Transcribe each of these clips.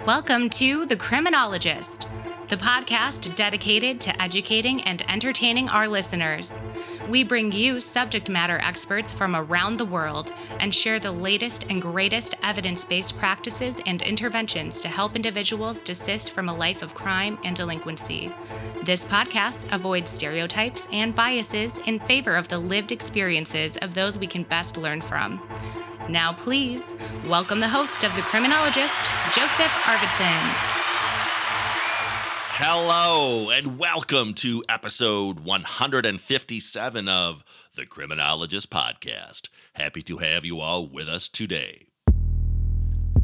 Welcome to The Criminologist, the podcast dedicated to educating and entertaining our listeners. We bring you subject matter experts from around the world and share the latest and greatest evidence-based practices and interventions to help individuals desist from a life of crime and delinquency. This podcast avoids stereotypes and biases in favor of the lived experiences of those we can best learn from. Now, please welcome the host of The Criminologist, Joseph Arvidsson. Hello, and welcome to episode 157 of The Criminologist podcast. Happy to have you all with us today.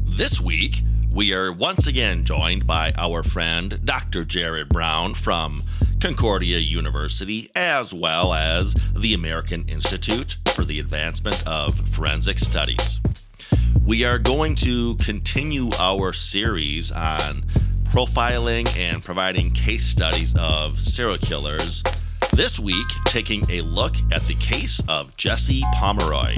This week, we are once again joined by our friend, Dr. Jerrod Brown from Concordia University, as well as the American Institute for the Advancement of Forensic Studies. We are going to continue our series on profiling and providing case studies of serial killers, this week taking a look at the case of Jesse Pomeroy.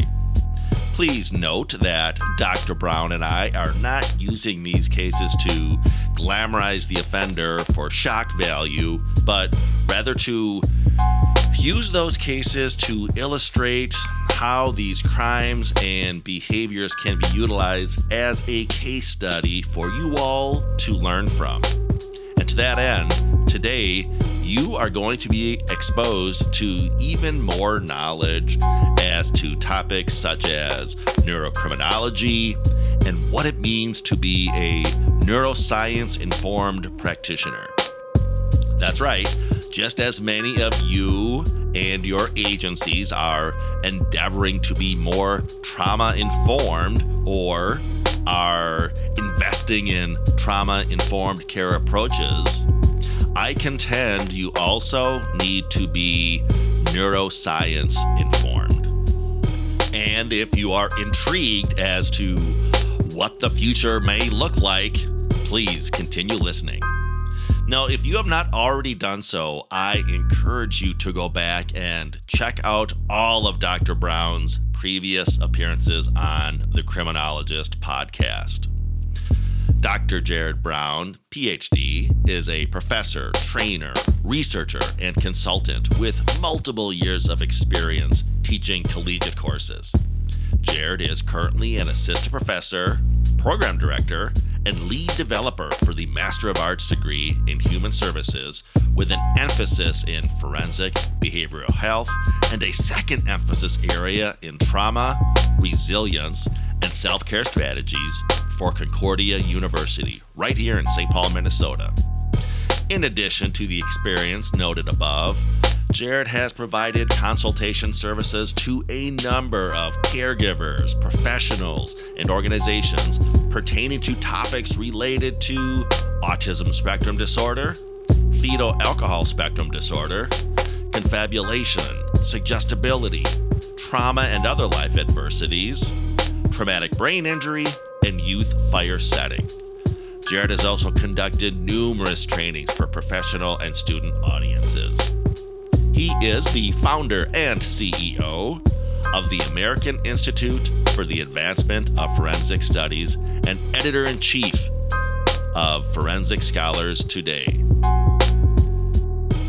Please note that Dr. Brown and I are not using these cases to glamorize the offender for shock value, but rather to use those cases to illustrate how these crimes and behaviors can be utilized as a case study for you all to learn from. And to that end, today you are going to be exposed to even more knowledge as to topics such as neurocriminology and what it means to be a neuroscience informed practitioner. That's right, just as many of you and your agencies are endeavoring to be more trauma-informed or are investing in trauma-informed care approaches, I contend you also need to be neuroscience informed. And if you are intrigued as to what the future may look like, please continue listening. Now, if you have not already done so, I encourage you to go back and check out all of Dr. Brown's previous appearances on the Criminologist podcast. Dr. Jerrod Brown, PhD, is a professor, trainer, researcher, and consultant with multiple years of experience teaching collegiate courses. Jerrod is currently an assistant professor, program director, and lead developer for the Master of Arts degree in Human Services with an emphasis in forensic behavioral health and a second emphasis area in trauma, resilience, and self-care strategies for Concordia University, right here in St. Paul, Minnesota. In addition to the experience noted above, Jerrod has provided consultation services to a number of caregivers, professionals, and organizations pertaining to topics related to autism spectrum disorder, fetal alcohol spectrum disorder, confabulation, suggestibility, trauma and other life adversities, traumatic brain injury, and youth fire setting. Jerrod has also conducted numerous trainings for professional and student audiences. He is the founder and CEO of the American Institute for the Advancement of Forensic Studies and editor-in-chief of Forensic Scholars Today.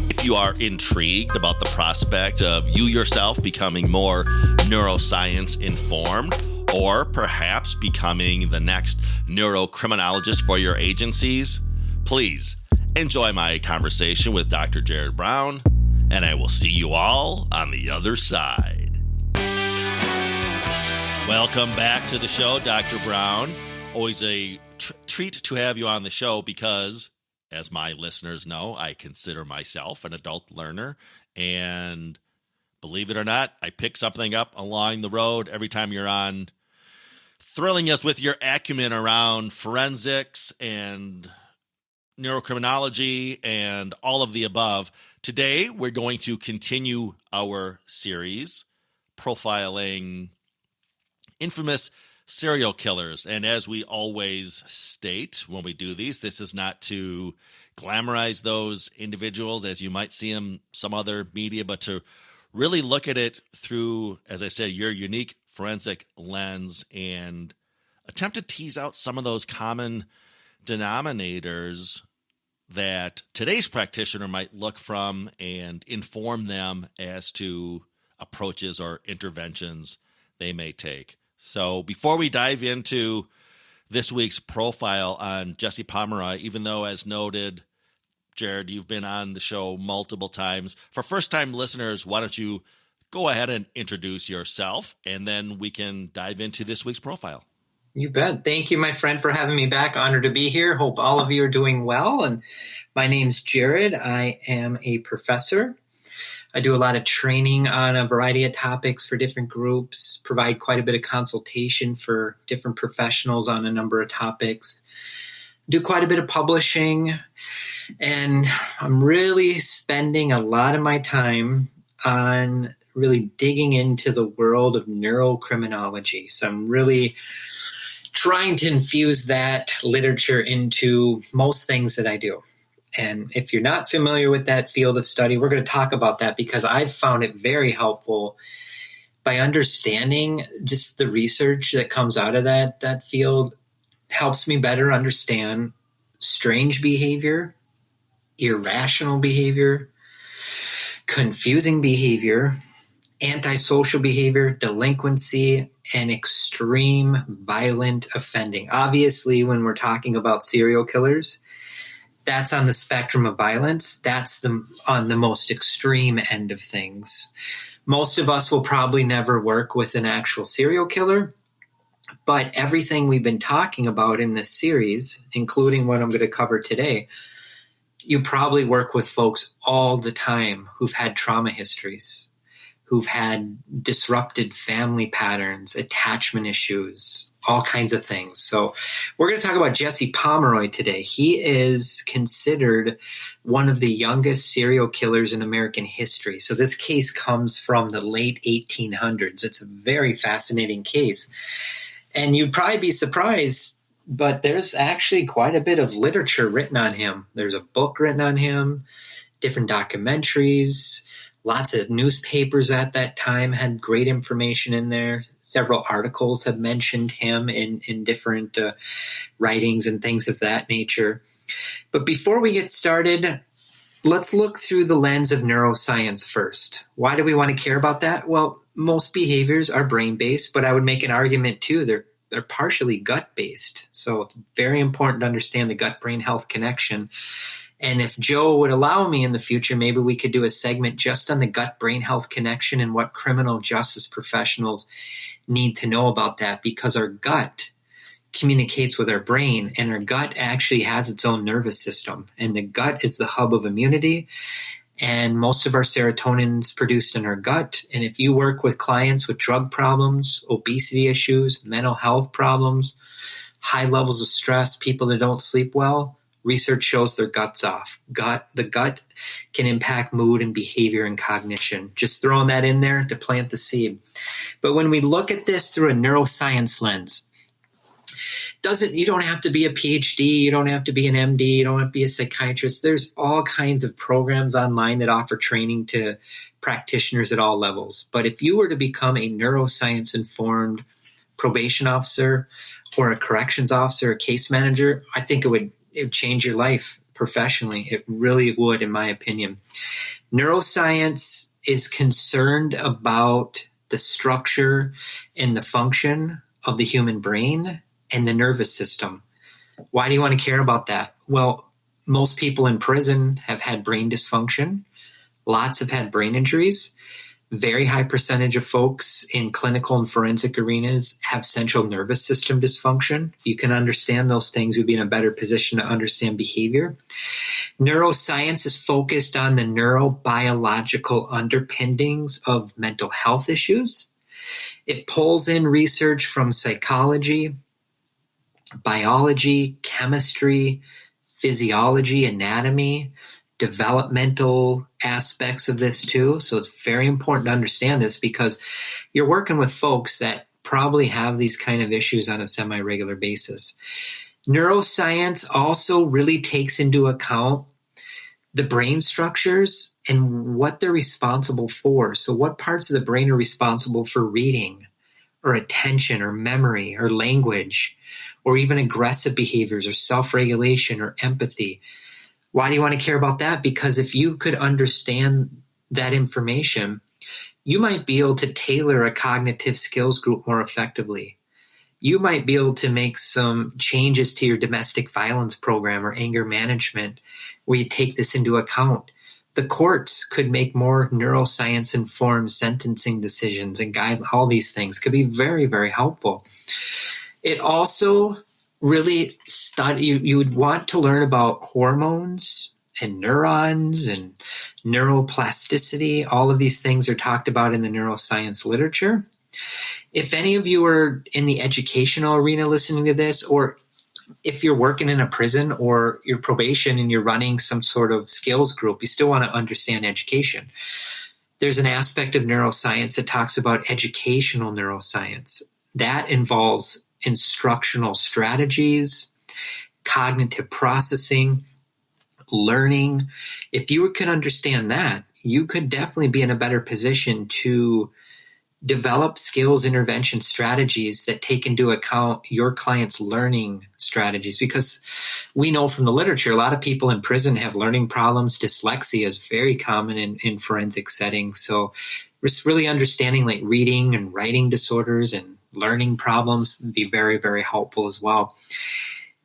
If you are intrigued about the prospect of you yourself becoming more neuroscience informed, or perhaps becoming the next neurocriminologist for your agencies, please enjoy my conversation with Dr. Jerrod Brown, and I will see you all on the other side. Welcome back to the show, Dr. Brown. Always a treat to have you on the show because, as my listeners know, I consider myself an adult learner, and believe it or not, I pick something up along the road every time you're on, thrilling us with your acumen around forensics and neurocriminology and all of the above. Today, we're going to continue our series profiling infamous serial killers. And as we always state when we do these, this is not to glamorize those individuals as you might see them some other media, but to really look at it through, as I said, your unique forensic lens and attempt to tease out some of those common denominators that today's practitioner might look from and inform them as to approaches or interventions they may take. So before we dive into this week's profile on Jesse Pomeroy, even though, as noted, Jerrod, you've been on the show multiple times. For first-time listeners, why don't you go ahead and introduce yourself, and then we can dive into this week's profile. You bet. Thank you, my friend, for having me back. Honored to be here. Hope all of you are doing well. And my name's Jerrod. I am a professor. I do a lot of training on a variety of topics for different groups, provide quite a bit of consultation for different professionals on a number of topics, do quite a bit of publishing, and I'm really spending a lot of my time on really digging into the world of neurocriminology. So I'm really trying to infuse that literature into most things that I do. And if you're not familiar with that field of study, we're going to talk about that because I've found it very helpful by understanding just the research that comes out of that field. Helps me better understand strange behavior, irrational behavior, confusing behavior, antisocial behavior, delinquency, and extreme violent offending. Obviously, when we're talking about serial killers, that's on the spectrum of violence. That's on the most extreme end of things. Most of us will probably never work with an actual serial killer, but everything we've been talking about in this series, including what I'm going to cover today, you probably work with folks all the time who've had trauma histories, who've had disrupted family patterns, attachment issues, all kinds of things. So we're going to talk about Jesse Pomeroy today. He is considered one of the youngest serial killers in American history. So this case comes from the late 1800s. It's a very fascinating case. And you'd probably be surprised, but there's actually quite a bit of literature written on him. There's a book written on him, different documentaries. Lots of newspapers at that time had great information in there. Several articles have mentioned him in different writings and things of that nature. But before we get started, let's look through the lens of neuroscience first. Why do we want to care about that? Well, most behaviors are brain-based, but I would make an argument too. They're partially gut-based. So it's very important to understand the gut-brain health connection. And if Joe would allow me in the future, maybe we could do a segment just on the gut-brain health connection and what criminal justice professionals need to know about that, because our gut communicates with our brain, and our gut actually has its own nervous system. And the gut is the hub of immunity, and most of our serotonin is produced in our gut. And if you work with clients with drug problems, obesity issues, mental health problems, high levels of stress, people that don't sleep well, research shows their gut's off. The gut can impact mood and behavior and cognition. Just throwing that in there to plant the seed. But when we look at this through a neuroscience lens, you don't have to be a PhD, you don't have to be an MD, you don't have to be a psychiatrist. There's all kinds of programs online that offer training to practitioners at all levels. But if you were to become a neuroscience informed probation officer or a corrections officer, a case manager, I think it would change your life professionally. It really would, in my opinion. Neuroscience is concerned about the structure and the function of the human brain and the nervous system. Why do you want to care about that? Well, most people in prison have had brain dysfunction. Lots have had brain injuries. Very high percentage of folks in clinical and forensic arenas have central nervous system dysfunction. If you can understand those things, you'll be in a better position to understand behavior. Neuroscience is focused on the neurobiological underpinnings of mental health issues. It pulls in research from psychology, biology, chemistry, physiology, anatomy, developmental aspects of this too. So it's very important to understand this because you're working with folks that probably have these kind of issues on a semi-regular basis. Neuroscience also really takes into account the brain structures and what they're responsible for. So what parts of the brain are responsible for reading or attention or memory or language or even aggressive behaviors or self-regulation or empathy. Why do you want to care about that? Because if you could understand that information, you might be able to tailor a cognitive skills group more effectively. You might be able to make some changes to your domestic violence program or anger management where you take this into account. The courts could make more neuroscience informed sentencing decisions and guide all these things. Could be very, very helpful. It also really you would want to learn about hormones and neurons and neuroplasticity. All of these things are talked about in the neuroscience literature. If any of you are in the educational arena listening to this, or if you're working in a prison or your probation and you're running some sort of skills group, you still want to understand education. There's an aspect of neuroscience that talks about educational neuroscience. That involves instructional strategies, cognitive processing, learning. If you could understand that, you could definitely be in a better position to develop skills intervention strategies that take into account your client's learning strategies. Because we know from the literature, a lot of people in prison have learning problems. Dyslexia is very common in forensic settings. So just really understanding like reading and writing disorders and learning problems would be very, very helpful as well.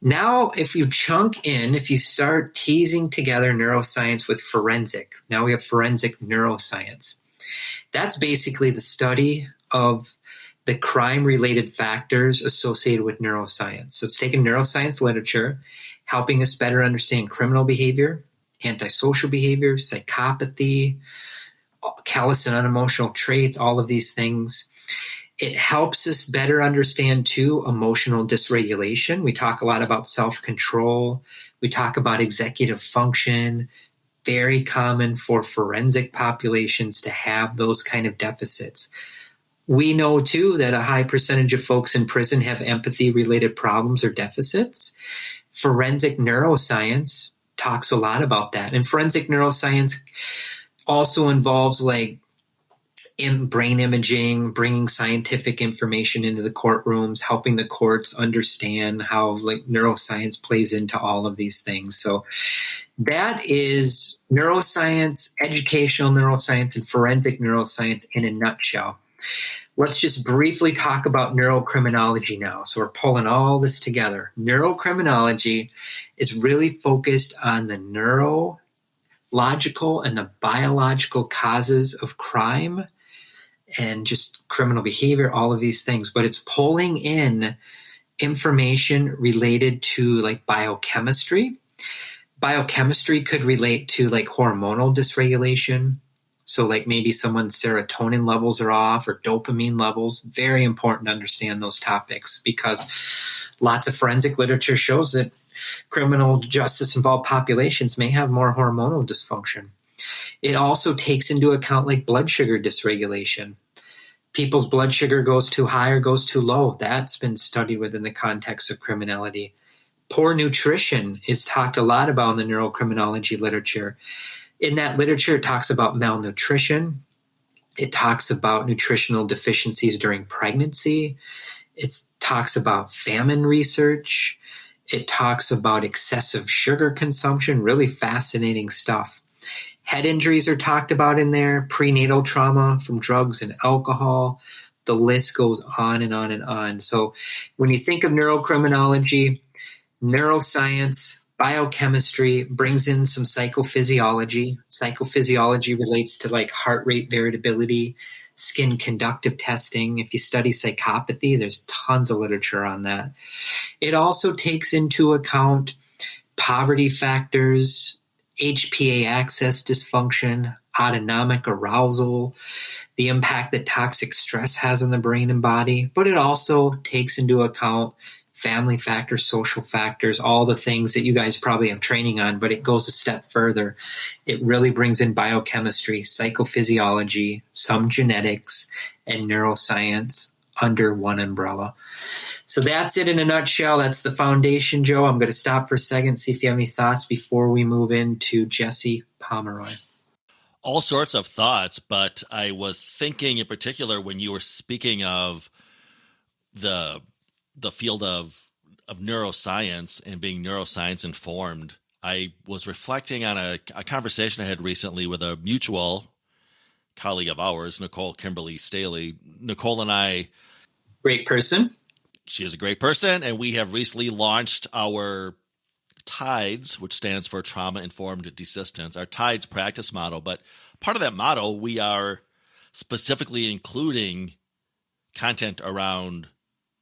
Now, if you start teasing together neuroscience with forensic, now we have forensic neuroscience. That's basically the study of the crime-related factors associated with neuroscience. So it's taking neuroscience literature, helping us better understand criminal behavior, antisocial behavior, psychopathy, callous and unemotional traits, all of these things. It helps us better understand, too, emotional dysregulation. We talk a lot about self-control. We talk about executive function. Very common for forensic populations to have those kind of deficits. We know, too, that a high percentage of folks in prison have empathy-related problems or deficits. Forensic neuroscience talks a lot about that. And forensic neuroscience also involves like in brain imaging, bringing scientific information into the courtrooms, helping the courts understand how like neuroscience plays into all of these things. So that is neuroscience, educational neuroscience, and forensic neuroscience in a nutshell. Let's just briefly talk about neurocriminology now. So we're pulling all this together. Neurocriminology is really focused on the neurological and the biological causes of crime and just criminal behavior, all of these things. But it's pulling in information related to like biochemistry. Biochemistry could relate to like hormonal dysregulation. So like maybe someone's serotonin levels are off or dopamine levels. Very important to understand those topics because lots of forensic literature shows that criminal justice involved populations may have more hormonal dysfunction. It also takes into account like blood sugar dysregulation. People's blood sugar goes too high or goes too low. That's been studied within the context of criminality. Poor nutrition is talked a lot about in the neurocriminology literature. In that literature, it talks about malnutrition. It talks about nutritional deficiencies during pregnancy. It talks about famine research. It talks about excessive sugar consumption, really fascinating stuff. Head injuries are talked about in there, prenatal trauma from drugs and alcohol. The list goes on and on and on. So when you think of neurocriminology, neuroscience, biochemistry brings in some psychophysiology. Psychophysiology relates to like heart rate variability, skin conductive testing. If you study psychopathy, there's tons of literature on that. It also takes into account poverty factors, HPA axis dysfunction, autonomic arousal, the impact that toxic stress has on the brain and body, but it also takes into account family factors, social factors, all the things that you guys probably have training on, but it goes a step further. It really brings in biochemistry, psychophysiology, some genetics, and neuroscience under one umbrella. So that's it in a nutshell. That's the foundation, Joe. I'm going to stop for a second, see if you have any thoughts before we move into Jesse Pomeroy. All sorts of thoughts, but I was thinking in particular when you were speaking of the field of of neuroscience and being neuroscience informed, I was reflecting on a conversation I had recently with a mutual colleague of ours, Nicole Kimberly Staley. Nicole and I... Great person. She is a great person, and we have recently launched our TIDES, which stands for Trauma-Informed Desistance, our TIDES practice model. But part of that model, we are specifically including content around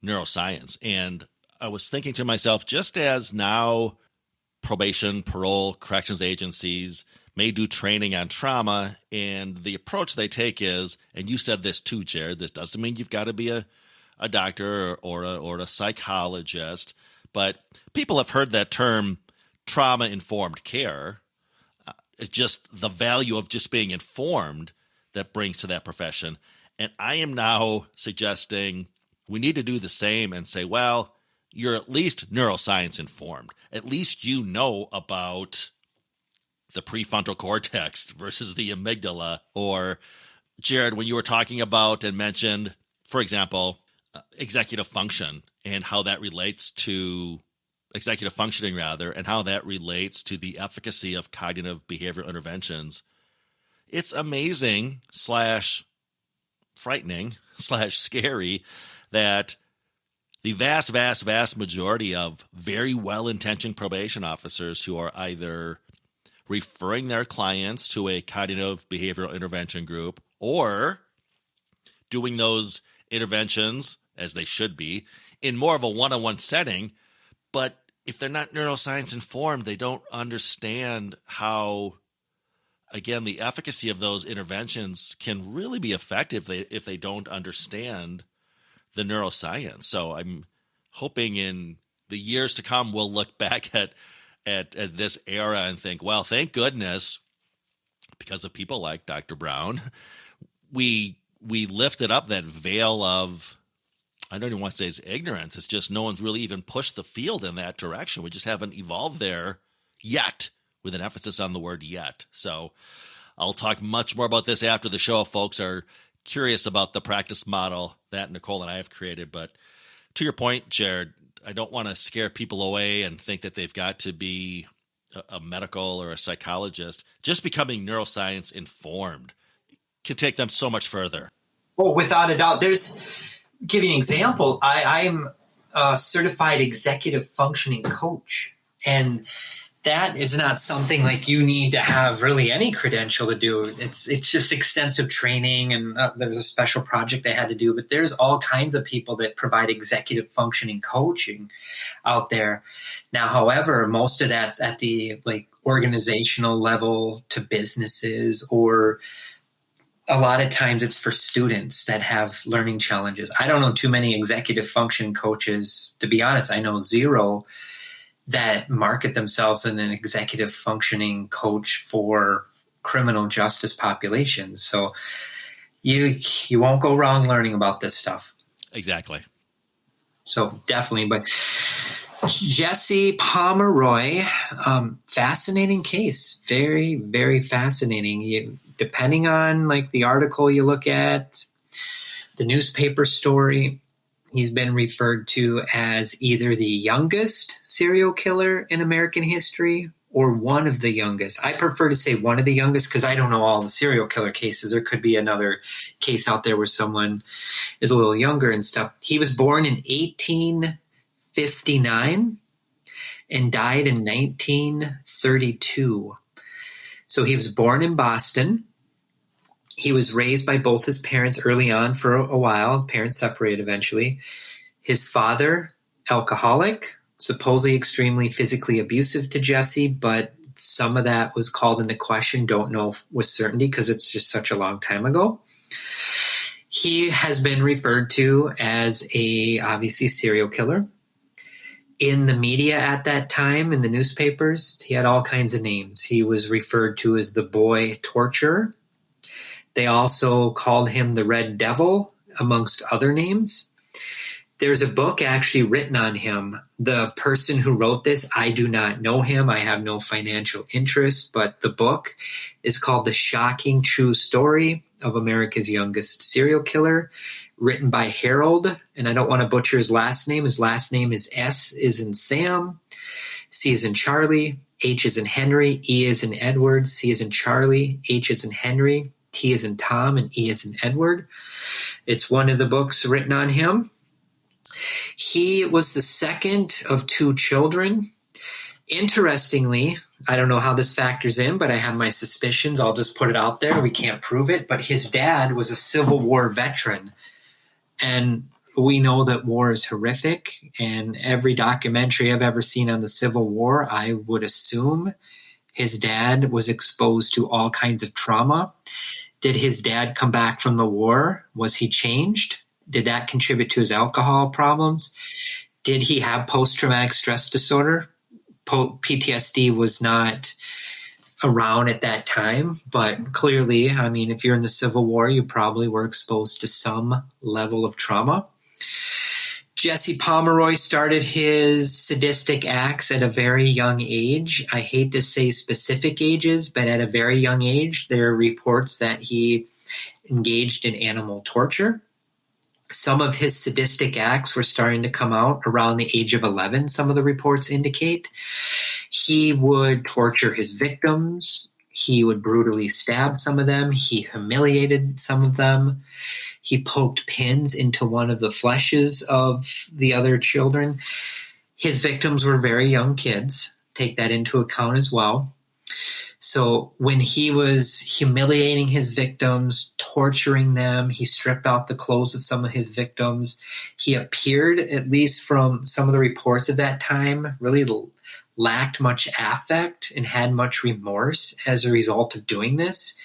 neuroscience. And I was thinking to myself, just as now probation, parole, corrections agencies may do training on trauma, and the approach they take is, and you said this too, Jerrod, this doesn't mean you've got to be a doctor or a psychologist, but people have heard that term trauma-informed care. It's just the value of just being informed that brings to that profession. And I am now suggesting we need to do the same and say, well, you're at least neuroscience informed. At least you know about the prefrontal cortex versus the amygdala. Or, Jerrod, when you were talking about and mentioned, for example, executive function and how that relates to executive functioning and how that relates to the efficacy of cognitive behavioral interventions. It's amazing / frightening / scary that the vast majority of very well-intentioned probation officers who are either referring their clients to a cognitive behavioral intervention group or doing those interventions, as they should be, in more of a one-on-one setting. But if they're not neuroscience informed, they don't understand how, again, the efficacy of those interventions can really be effective if they don't understand the neuroscience. So I'm hoping in the years to come, we'll look back at this era and think, well, thank goodness, because of people like Dr. Brown, we lifted up that veil of, I don't even want to say it's ignorance. It's just no one's really even pushed the field in that direction. We just haven't evolved there yet, with an emphasis on the word yet. So I'll talk much more about this after the show if folks are curious about the practice model that Nicole and I have created. But to your point, Jerrod, I don't want to scare people away and think that they've got to be a medical or a psychologist. Just becoming neuroscience informed can take them so much further. Well, without a doubt. Give you an example. I am a certified executive functioning coach, and that is not something like you need to have really any credential to do. It's just extensive training, and there's a special project I had to do. But there's all kinds of people that provide executive functioning coaching out there. Now, however, most of that's at the organizational level to businesses, or a lot of times it's for students that have learning challenges. I don't know too many executive function coaches. To be honest, I know zero that market themselves as an executive functioning coach for criminal justice populations. So you won't go wrong learning about this stuff. Exactly. So definitely. But Jesse Pomeroy, fascinating case. Very, very fascinating. Depending on the article you look at, the newspaper story, he's been referred to as either the youngest serial killer in American history or one of the youngest. I prefer to say one of the youngest because I don't know all the serial killer cases. There could be another case out there where someone is a little younger and stuff. He was born in 1859 and died in 1932. So he was born in Boston. He was raised by both his parents early on for a while. Parents separated eventually. His father, alcoholic, supposedly extremely physically abusive to Jesse, but some of that was called into question. Don't know with certainty because it's just such a long time ago. He has been referred to as obviously serial killer. In the media at that time, in the newspapers, he had all kinds of names. He was referred to as the boy torturer. They also called him the Red Devil, amongst other names. There's a book actually written on him. The person who wrote this, I do not know him. I have no financial interest, but the book is called The Shocking True Story of America's Youngest Serial Killer, written by Harold, and I don't want to butcher his last name. His last name is S is in Sam, C is in Charlie, H is in Henry, E is in Edward, C is in Charlie, H is in Henry, T is in Tom, and E is in Edward. It's one of the books written on him. He was the second of 2 children. Interestingly, I don't know how this factors in, but I have my suspicions. I'll just put it out there. We can't prove it. But his dad was a Civil War veteran. And we know that war is horrific. And every documentary I've ever seen on the Civil War, I would assume his dad was exposed to all kinds of trauma. Did his dad come back from the war? Was he changed? Did that contribute to his alcohol problems? Did he have post-traumatic stress disorder? PTSD was not around at that time, but clearly, I mean, if you're in the Civil War, you probably were exposed to some level of trauma. Jesse Pomeroy started his sadistic acts at a very young age. I hate to say specific ages, but at a very young age, there are reports that he engaged in animal torture. Some of his sadistic acts were starting to come out around the age of 11, some of the reports indicate. He would torture his victims. He would brutally stab some of them. He humiliated some of them. He poked pins into one of the fleshes of the other children. His victims were very young kids. Take that into account as well. So when he was humiliating his victims, torturing them, he stripped out the clothes of some of his victims. He appeared, at least from some of the reports at that time, really lacked much affect and had much remorse as a result of doing this.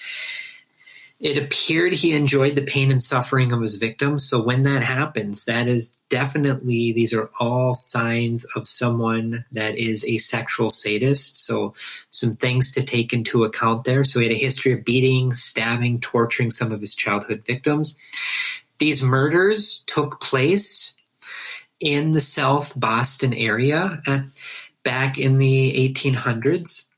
It appeared he enjoyed the pain and suffering of his victims. So when that happens, that is definitely, these are all signs of someone that is a sexual sadist. So some things to take into account there. So he had a history of beating, stabbing, torturing some of his childhood victims. These murders took place in the South Boston area back in the 1800s.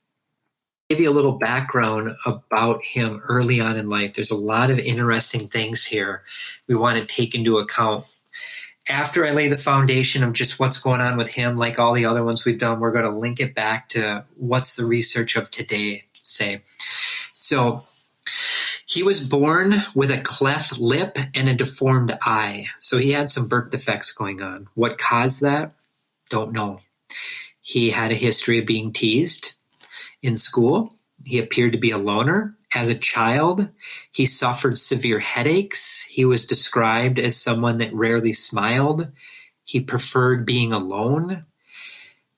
Give you a little background about him early on in life. There's a lot of interesting things here we want to take into account. After I lay the foundation of just what's going on with him, like all the other ones we've done, we're going to link it back to what's the research of today say. So he was born with a cleft lip and a deformed eye. So he had some birth defects going on. What caused that? Don't know. He had a history of being teased in school. He appeared to be a loner. As a child, he suffered severe headaches. He was described as someone that rarely smiled. He preferred being alone.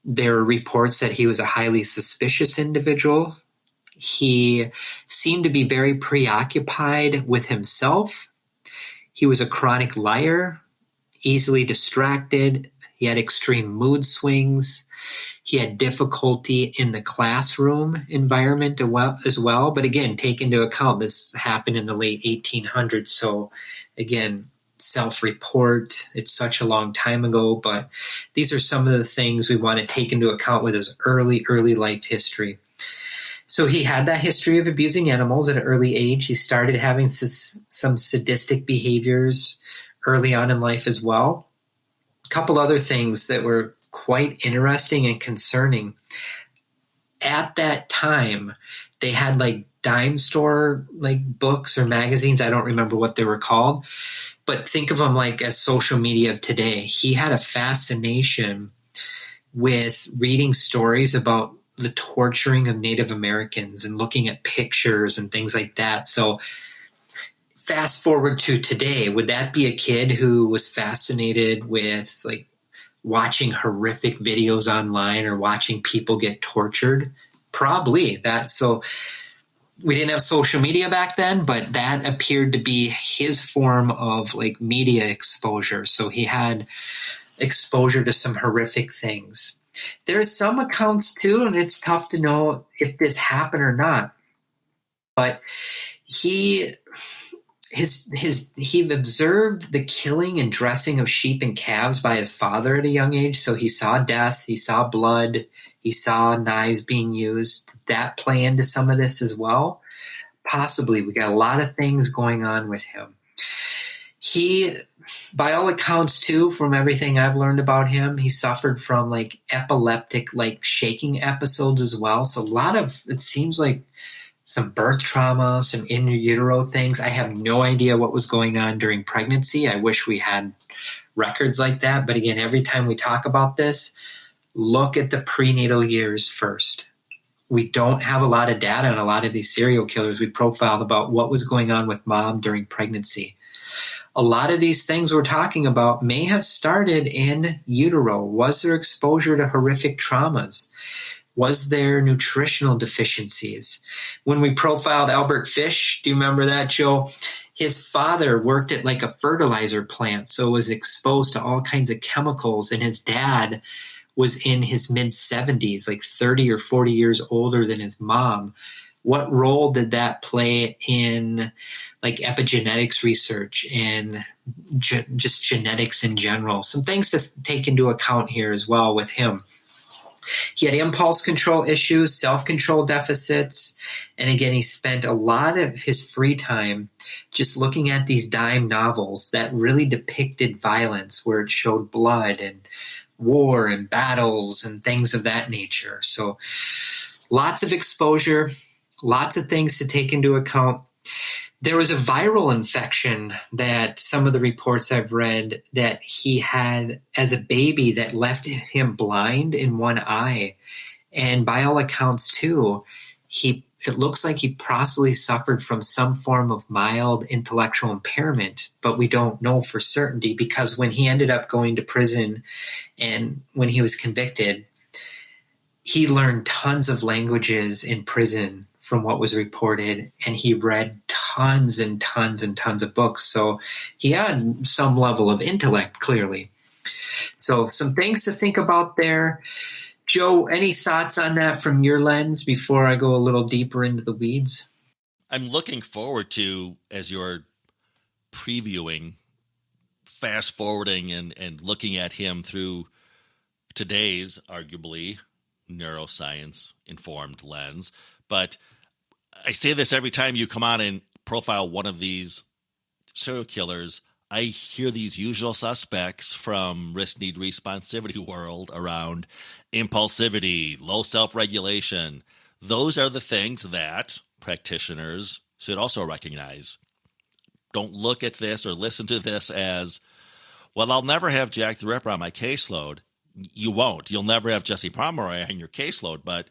There are reports that he was a highly suspicious individual. He seemed to be very preoccupied with himself. He was a chronic liar, easily distracted. He had extreme mood swings. He had difficulty in the classroom environment as well. But again, take into account this happened in the late 1800s. So again, self-report, it's such a long time ago. But these are some of the things we want to take into account with his early life history. So he had that history of abusing animals at an early age. He started having some sadistic behaviors early on in life as well. A couple other things that were quite interesting and concerning. At that time, they had like dime store like books or magazines. I don't remember what they were called, but think of them like as social media of today. He had a fascination with reading stories about the torturing of Native Americans and looking at pictures and things like that. So fast forward to today, would that be a kid who was fascinated with like watching horrific videos online or watching people get tortured? Probably that. So we didn't have social media back then, but that appeared to be his form of like media exposure. So he had exposure to some horrific things. There's some accounts too, and it's tough to know if this happened or not, but he observed the killing and dressing of sheep and calves by his father at a young age. So he saw death, he saw blood, he saw knives being used. Did that play into some of this as well? Possibly. We got a lot of things going on with him. He by all accounts, too, from everything I've learned about him, he suffered from like epileptic, like shaking episodes as well. So a lot of, it seems like some birth trauma, some in utero things. I have no idea what was going on during pregnancy. I wish we had records like that. But again, every time we talk about this, look at the prenatal years first. We don't have a lot of data on a lot of these serial killers we profiled about what was going on with mom during pregnancy. A lot of these things we're talking about may have started in utero. Was there exposure to horrific traumas? Was there nutritional deficiencies? When we profiled Albert Fish, do you remember that, Joe? His father worked at like a fertilizer plant, so was exposed to all kinds of chemicals, and his dad was in his mid-70s, like 30 or 40 years older than his mom. What role did that play in like epigenetics research and just genetics in general? Some things to take into account here as well with him. He had impulse control issues, self-control deficits, and again, he spent a lot of his free time just looking at these dime novels that really depicted violence, where it showed blood and war and battles and things of that nature. So lots of exposure, lots of things to take into account. There was a viral infection that some of the reports I've read that he had as a baby that left him blind in one eye. And by all accounts too, it looks like he possibly suffered from some form of mild intellectual impairment, but we don't know for certainty, because when he ended up going to prison and when he was convicted, he learned tons of languages in prison from what was reported, and he read tons and tons and tons of books. So he had some level of intellect, clearly. So some things to think about there. Joe, any thoughts on that from your lens before I go a little deeper into the weeds? I'm looking forward to, as you're previewing, fast forwarding and looking at him through today's, arguably, neuroscience informed lens. But I say this every time you come on and profile one of these serial killers. I hear these usual suspects from risk-need responsivity world around impulsivity, low self-regulation. Those are the things that practitioners should also recognize. Don't look at this or listen to this as, well, I'll never have Jack the Ripper on my caseload. You won't. You'll never have Jesse Pomeroy on your caseload, but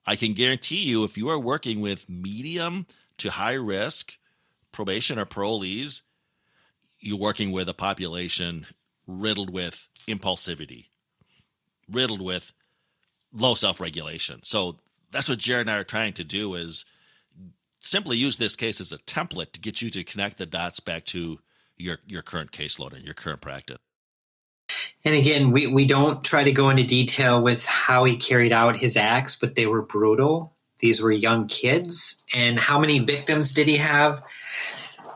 I can guarantee you, if you are working with medium to high risk probation or parolees, you're working with a population riddled with impulsivity, riddled with low self-regulation. So that's what Jerrod and I are trying to do, is simply use this case as a template to get you to connect the dots back to your current caseload and your current practice. And again, we don't try to go into detail with how he carried out his acts, but they were brutal. These were young kids. And how many victims did he have?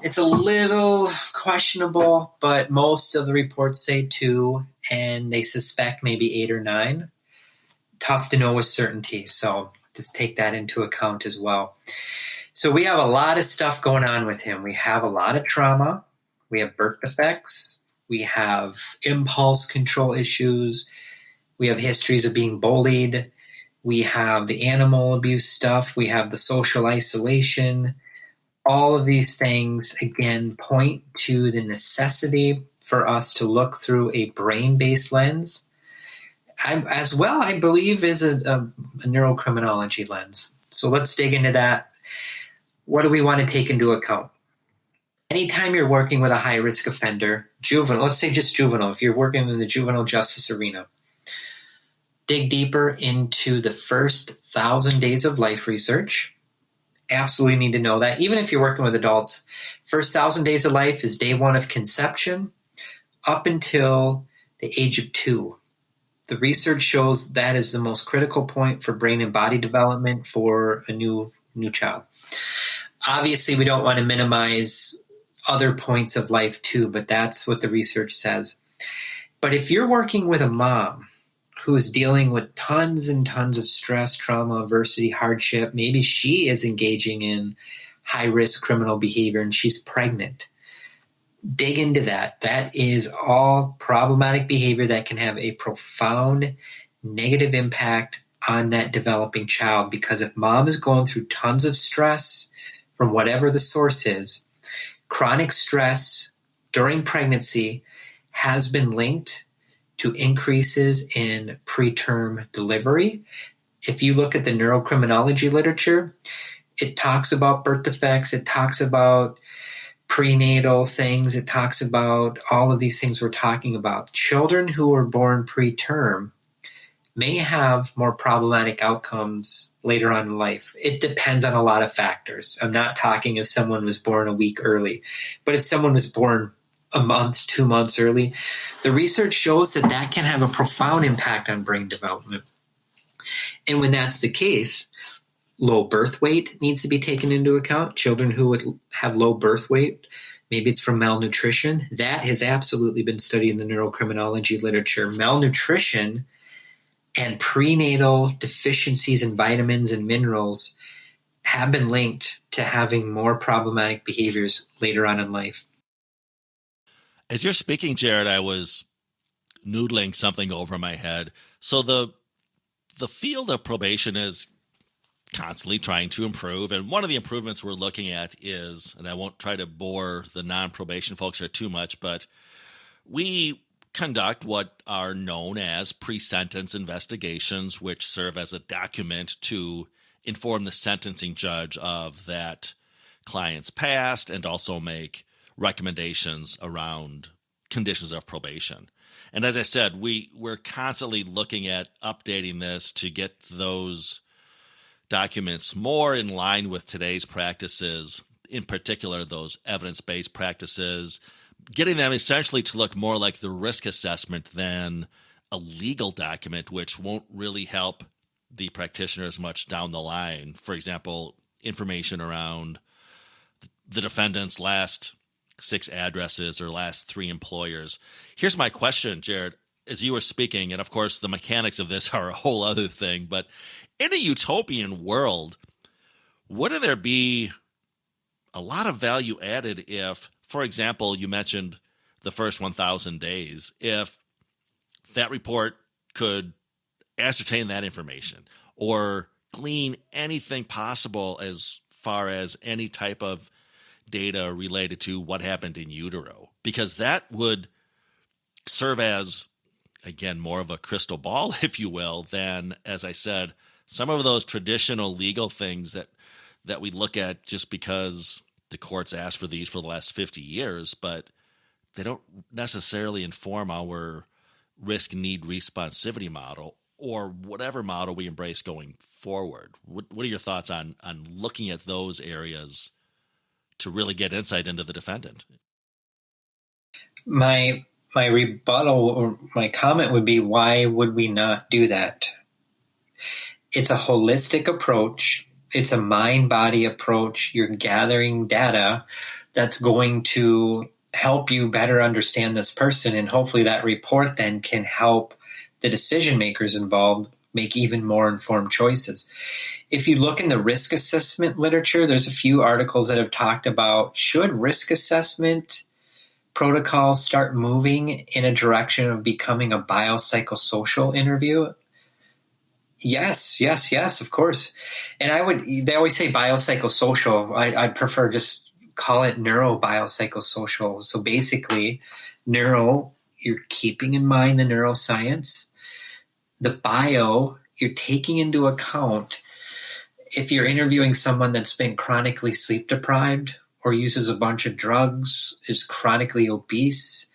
It's a little questionable, but most of the reports say 2, and they suspect maybe 8 or 9. Tough to know with certainty, so just take that into account as well. So we have a lot of stuff going on with him. We have a lot of trauma. We have birth defects. We have impulse control issues. We have histories of being bullied. We have the animal abuse stuff. We have the social isolation. All of these things, again, point to the necessity for us to look through a brain-based lens. As well, I believe, is a neurocriminology lens. So let's dig into that. What do we want to take into account? Anytime you're working with a high-risk offender, juvenile, let's say just juvenile, if you're working in the juvenile justice arena, dig deeper into the first 1,000 days of life research. Absolutely need to know that. Even if you're working with adults, first 1,000 days of life is day 1 of conception up until the age of 2. The research shows that is the most critical point for brain and body development for a new child. Obviously, we don't want to minimize other points of life too, but that's what the research says. But if you're working with a mom who's dealing with tons and tons of stress, trauma, adversity, hardship, maybe she is engaging in high-risk criminal behavior and she's pregnant, dig into that. That is all problematic behavior that can have a profound negative impact on that developing child, because if mom is going through tons of stress from whatever the source is, chronic stress during pregnancy has been linked to increases in preterm delivery. If you look at the neurocriminology literature, it talks about birth defects, it talks about prenatal things, it talks about all of these things we're talking about. Children who are born preterm may have more problematic outcomes later on in life. It depends on a lot of factors. I'm not talking if someone was born a week early, but if someone was born a month, 2 months early, the research shows that that can have a profound impact on brain development. And when that's the case, low birth weight needs to be taken into account. Children who would have low birth weight, maybe it's from malnutrition, that has absolutely been studied in the neurocriminology literature. Malnutrition and prenatal deficiencies in vitamins and minerals have been linked to having more problematic behaviors later on in life. As you're speaking, Jerrod, I was noodling something over my head. So the field of probation is constantly trying to improve, and one of the improvements we're looking at is, and I won't try to bore the non-probation folks here too much, but we conduct what are known as pre-sentence investigations, which serve as a document to inform the sentencing judge of that client's past and also make recommendations around conditions of probation. And as I said, we're constantly looking at updating this to get those documents more in line with today's practices, in particular those evidence-based practices, getting them essentially to look more like the risk assessment than a legal document, which won't really help the practitioners much down the line. For example, information around the defendant's last 6 addresses or last 3 employers. Here's my question, Jerrod, as you were speaking, and of course the mechanics of this are a whole other thing, but in a utopian world, wouldn't there be a lot of value added if, for example, you mentioned the first 1,000 days, if that report could ascertain that information or glean anything possible as far as any type of data related to what happened in utero, because that would serve as, again, more of a crystal ball, if you will, than, as I said, some of those traditional legal things that we look at just because the courts asked for these for the last 50 years, but they don't necessarily inform our risk need responsivity model or whatever model we embrace going forward. What are your thoughts on looking at those areas to really get insight into the defendant? My rebuttal or my comment would be, why would we not do that? It's a holistic approach. It's a mind-body approach. You're gathering data that's going to help you better understand this person, and hopefully that report then can help the decision makers involved make even more informed choices. If you look in the risk assessment literature, there's a few articles that have talked about, should risk assessment protocols start moving in a direction of becoming a biopsychosocial interview? Yes, of course. And they always say biopsychosocial. I prefer just call it neurobiopsychosocial. So basically, neuro, you're keeping in mind the neuroscience. The bio, you're taking into account if you're interviewing someone that's been chronically sleep deprived or uses a bunch of drugs, is chronically obese,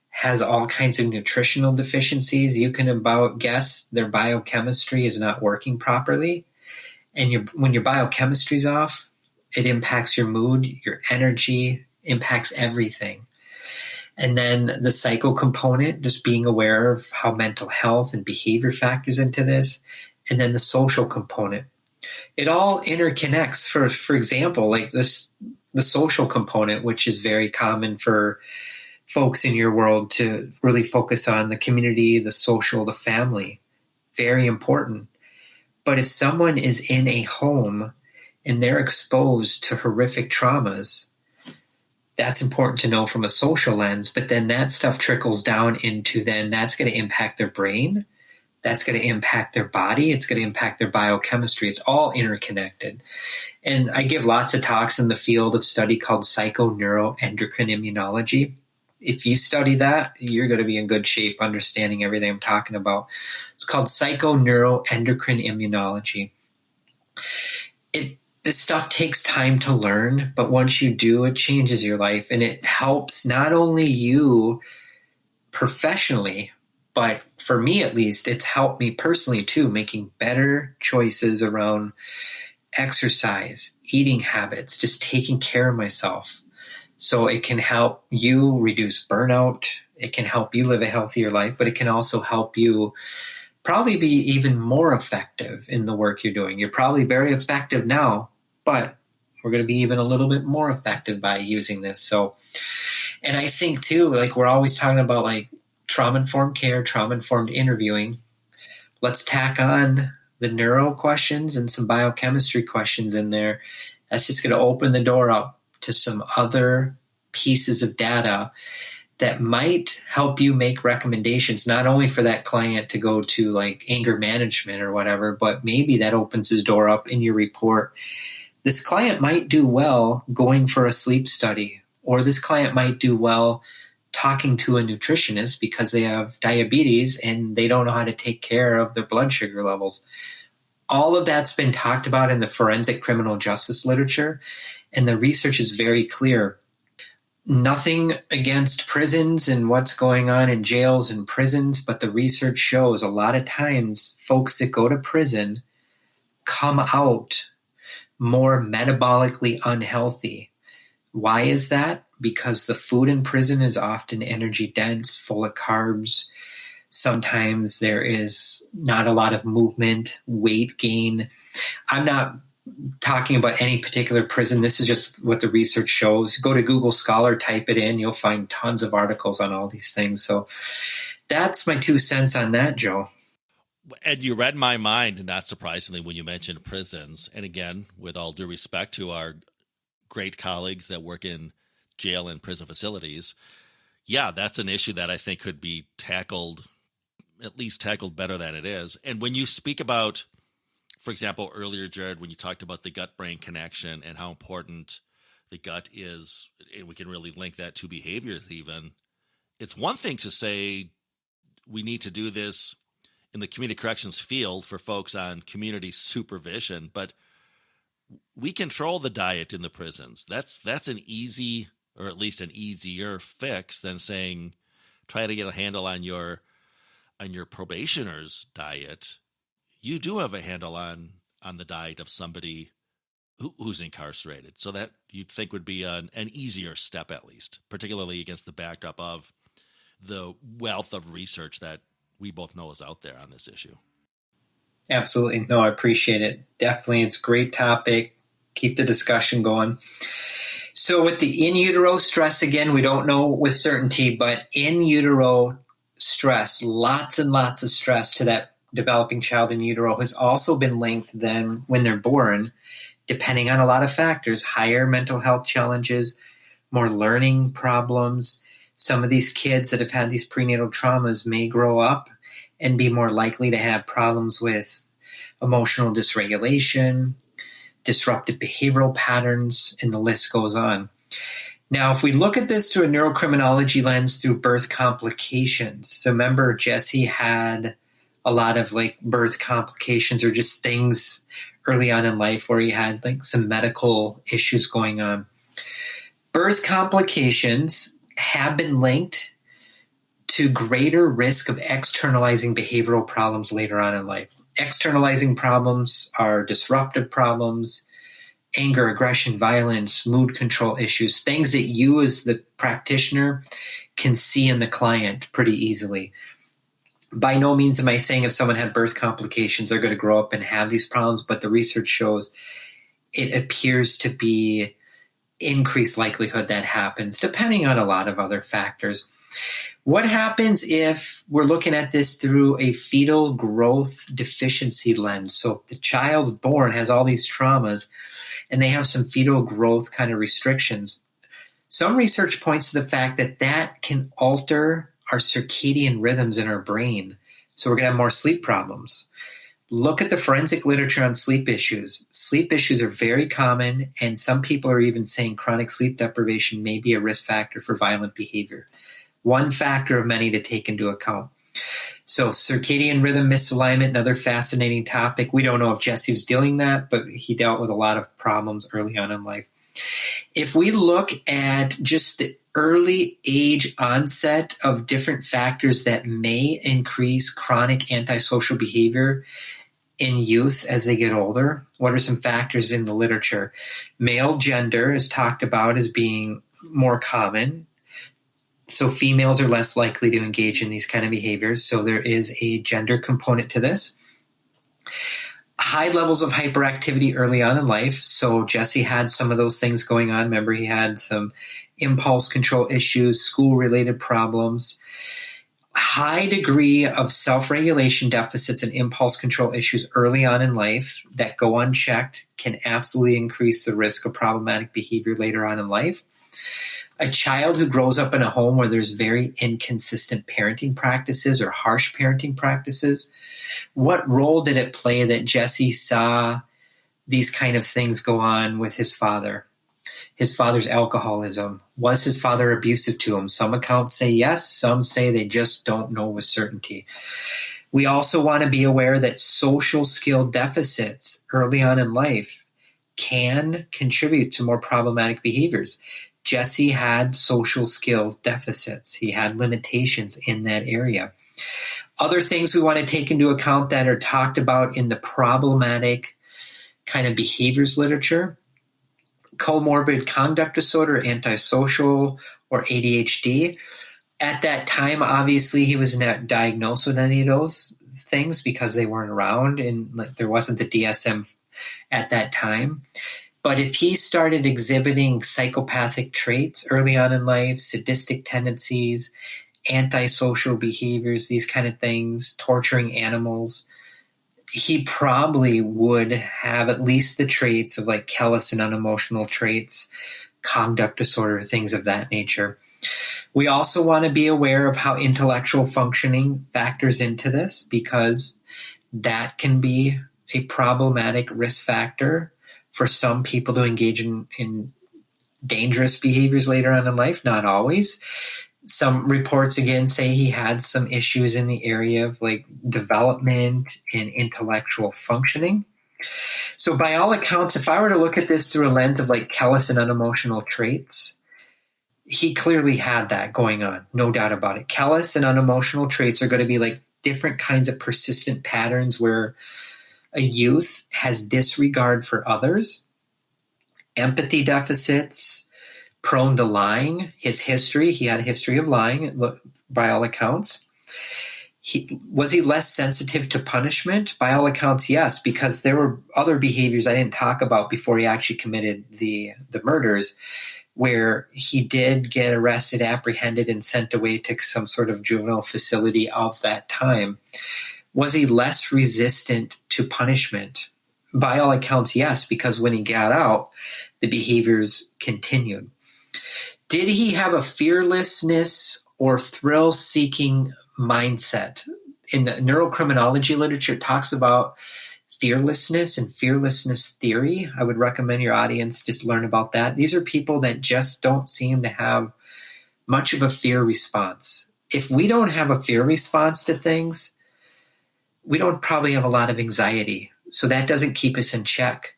has all kinds of nutritional deficiencies, you can about guess their biochemistry is not working properly. And when your biochemistry is off, it impacts your mood, your energy, impacts everything. And then the psycho component, just being aware of how mental health and behavior factors into this. And then the social component. It all interconnects. For example, like this, the social component, which is very common for folks in your world to really focus on, the community, the social, the family, very important. But if someone is in a home and they're exposed to horrific traumas, That's important to know from a social lens, but then that stuff trickles down into then that's going to impact their brain. That's going to impact their body. It's going to impact their biochemistry. It's all interconnected. And I give lots of talks in the field of study called psychoneuroendocrine immunology. If you study that, you're going to be in good shape understanding everything I'm talking about. It's called psychoneuroendocrine immunology. This stuff takes time to learn, but once you do, it changes your life. And it helps not only you professionally, but for me at least, it's helped me personally too, making better choices around exercise, eating habits, just taking care of myself. So it can help you reduce burnout. It can help you live a healthier life, but it can also help you probably be even more effective in the work you're doing. You're probably very effective now, but we're going to be even a little bit more effective by using this. So, and I think too, like we're always talking about like trauma-informed care, trauma-informed interviewing. Let's tack on the neuro questions and some biochemistry questions in there. That's just going to open the door up to some other pieces of data that might help you make recommendations, not only for that client to go to like anger management or whatever, but maybe that opens the door up in your report. This client might do well going for a sleep study, or this client might do well talking to a nutritionist because they have diabetes and they don't know how to take care of their blood sugar levels. All of that's been talked about in the forensic criminal justice literature, and the research is very clear. Nothing against prisons and what's going on in jails and prisons, but the research shows a lot of times folks that go to prison come out more metabolically unhealthy. Why is that? Because the food in prison is often energy dense, full of carbs. Sometimes there is not a lot of movement, weight gain. I'm not talking about any particular prison. This is just what the research shows. Go to Google Scholar, type it in. You'll find tons of articles on all these things. So that's my 2 cents on that, Joe. And you read my mind, not surprisingly, when you mentioned prisons. And again, with all due respect to our great colleagues that work in jail and prison facilities, yeah, that's an issue that I think could be tackled, at least tackled better than it is. And when you speak about, for example, earlier, Jerrod, when you talked about the gut-brain connection and how important the gut is, and we can really link that to behaviors even, it's one thing to say we need to do this in the community corrections field for folks on community supervision, but we control the diet in the prisons. That's an easy, or at least an easier fix than saying try to get a handle on your probationer's diet. You do have a handle on the diet of somebody who's incarcerated. So that you'd think would be an easier step, at least, particularly against the backdrop of the wealth of research that we both know is out there on this issue. Absolutely. No, I appreciate it. Definitely. It's a great topic. Keep the discussion going. So with the in utero stress, again, we don't know with certainty, but in utero stress, lots and lots of stress to that developing child in utero has also been linked then when they're born, depending on a lot of factors, higher mental health challenges, more learning problems. Some of these kids that have had these prenatal traumas may grow up and be more likely to have problems with emotional dysregulation, disruptive behavioral patterns, and the list goes on. Now, if we look at this through a neurocriminology lens through birth complications, so remember Jesse had a lot of like birth complications or just things early on in life where he had like some medical issues going on. Birth complications have been linked to greater risk of externalizing behavioral problems later on in life. Externalizing problems are disruptive problems, anger, aggression, violence, mood control issues, things that you as the practitioner can see in the client pretty easily. By no means am I saying if someone had birth complications, they're going to grow up and have these problems, but the research shows it appears to be increased likelihood that happens, depending on a lot of other factors. What happens if we're looking at this through a fetal growth deficiency lens? So if the child's born, has all these traumas, and they have some fetal growth kind of restrictions. Some research points to the fact that that can alter our circadian rhythms in our brain. So we're going to have more sleep problems. Look at the forensic literature on sleep issues. Sleep issues are very common, and some people are even saying chronic sleep deprivation may be a risk factor for violent behavior. One factor of many to take into account. So circadian rhythm misalignment, another fascinating topic. We don't know if Jesse was dealing with that, but he dealt with a lot of problems early on in life. If we look at just the early age onset of different factors that may increase chronic antisocial behavior in youth as they get older, what are some factors in the literature? Male gender is talked about as being more common. So females are less likely to engage in these kind of behaviors. So there is a gender component to this. High levels of hyperactivity early on in life. So Jesse had some of those things going on. Remember, he had some impulse control issues, school-related problems. High degree of self-regulation deficits and impulse control issues early on in life that go unchecked can absolutely increase the risk of problematic behavior later on in life. A child who grows up in a home where there's very inconsistent parenting practices or harsh parenting practices, what role did it play that Jesse saw these kind of things go on with his father? His father's alcoholism. Was his father abusive to him? Some accounts say yes, some say they just don't know with certainty. We also want to be aware that social skill deficits early on in life can contribute to more problematic behaviors. Jesse had social skill deficits. He had limitations in that area. Other things we want to take into account that are talked about in the problematic kind of behaviors literature: comorbid conduct disorder, antisocial, or ADHD. At that time, obviously, he was not diagnosed with any of those things because they weren't around and there wasn't the DSM at that time. But if he started exhibiting psychopathic traits early on in life, sadistic tendencies, antisocial behaviors, these kind of things, torturing animals, he probably would have at least the traits of like callous and unemotional traits, conduct disorder, things of that nature. We also want to be aware of how intellectual functioning factors into this, because that can be a problematic risk factor for some people to engage in dangerous behaviors later on in life, not always. Some reports, again, say he had some issues in the area of like development and intellectual functioning. So by all accounts, if I were to look at this through a lens of like callous and unemotional traits, he clearly had that going on, no doubt about it. Callous and unemotional traits are going to be like different kinds of persistent patterns where a youth has disregard for others, empathy deficits, prone to lying. His history, he had a history of lying by all accounts. Was he less sensitive to punishment? By all accounts, yes, because there were other behaviors I didn't talk about before he actually committed the murders, where he did get arrested, apprehended, and sent away to some sort of juvenile facility of that time. Was he less resistant to punishment? By all accounts, yes, because when he got out, the behaviors continued. Did he have a fearlessness or thrill-seeking mindset? In the Neuro Criminology literature, it talks about fearlessness and fearlessness theory. I would recommend your audience just learn about that. These are people that just don't seem to have much of a fear response. If we don't have a fear response to things, we don't probably have a lot of anxiety. So that doesn't keep us in check.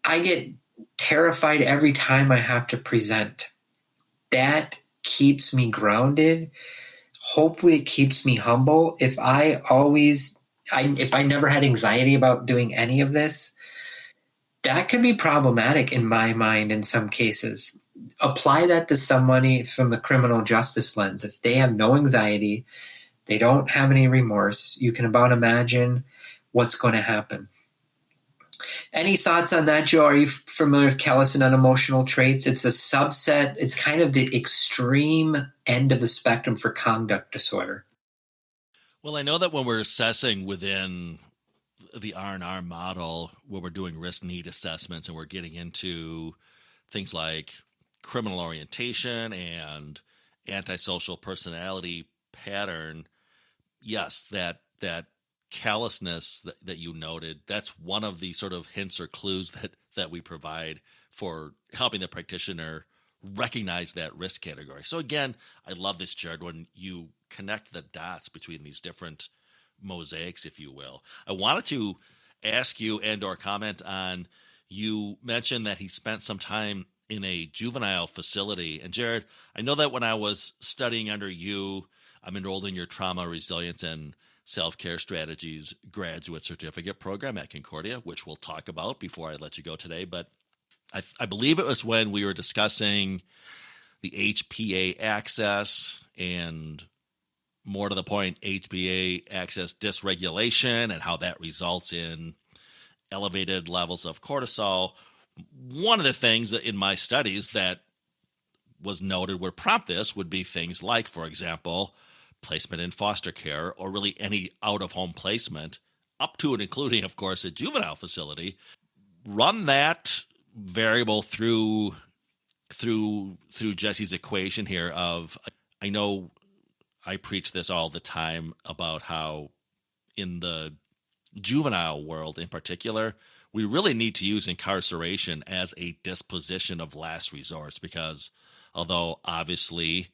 I get terrified every time I have to present. That keeps me grounded. Hopefully it keeps me humble. If I never had anxiety about doing any of this, that can be problematic in my mind in some cases. Apply that to somebody from the criminal justice lens. If they have no anxiety, they don't have any remorse, you can about imagine what's going to happen. Any thoughts on that, Joe? Are you familiar with callous and unemotional traits? It's a subset. It's kind of the extreme end of the spectrum for conduct disorder. Well, I know that when we're assessing within the R&R model, where we're doing risk need assessments and we're getting into things like criminal orientation and antisocial personality pattern, yes, that callousness that you noted, that's one of the sort of hints or clues that we provide for helping the practitioner recognize that risk category. So again, I love this, Jerrod, when you connect the dots between these different mosaics, if you will. I wanted to ask you and or comment on, you mentioned that he spent some time in a juvenile facility. And Jerrod, I know that when I was studying under you, I'm enrolled in your Trauma, Resilience, and Self-Care Strategies graduate certificate program at Concordia, which we'll talk about before I let you go today. But I believe it was when we were discussing the HPA access and, more to the point, HPA access dysregulation and how that results in elevated levels of cortisol. One of the things that in my studies that was noted would prompt this would be things like, for example, placement in foster care or really any out-of-home placement, up to and including, of course, a juvenile facility. Run that variable through Jesse's equation here of, I know I preach this all the time about how in the juvenile world in particular, we really need to use incarceration as a disposition of last resort, because although obviously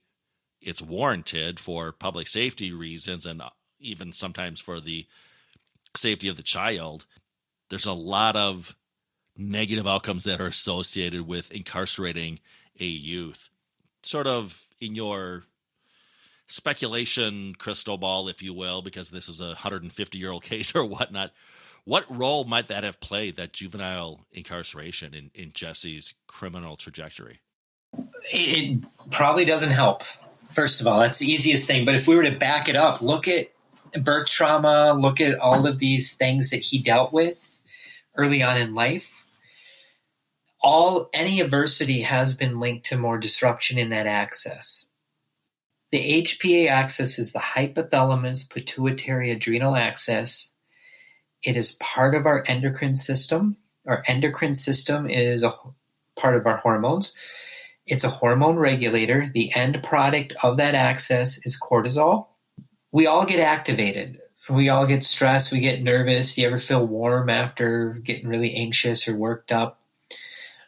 it's warranted for public safety reasons and even sometimes for the safety of the child, there's a lot of negative outcomes that are associated with incarcerating a youth. Sort of in your speculation crystal ball, if you will, because this is a 150-year-old case or whatnot, what role might that have played, that juvenile incarceration in Jesse's criminal trajectory? It probably doesn't help. First of all, that's the easiest thing. But if we were to back it up, look at birth trauma, look at all of these things that he dealt with early on in life. Any adversity has been linked to more disruption in that axis. The HPA axis is the hypothalamus pituitary adrenal axis. It is part of our endocrine system. Our endocrine system is a part of our hormones. It's a hormone regulator. The end product of that axis is cortisol. We all get activated. We all get stressed. We get nervous. You ever feel warm after getting really anxious or worked up?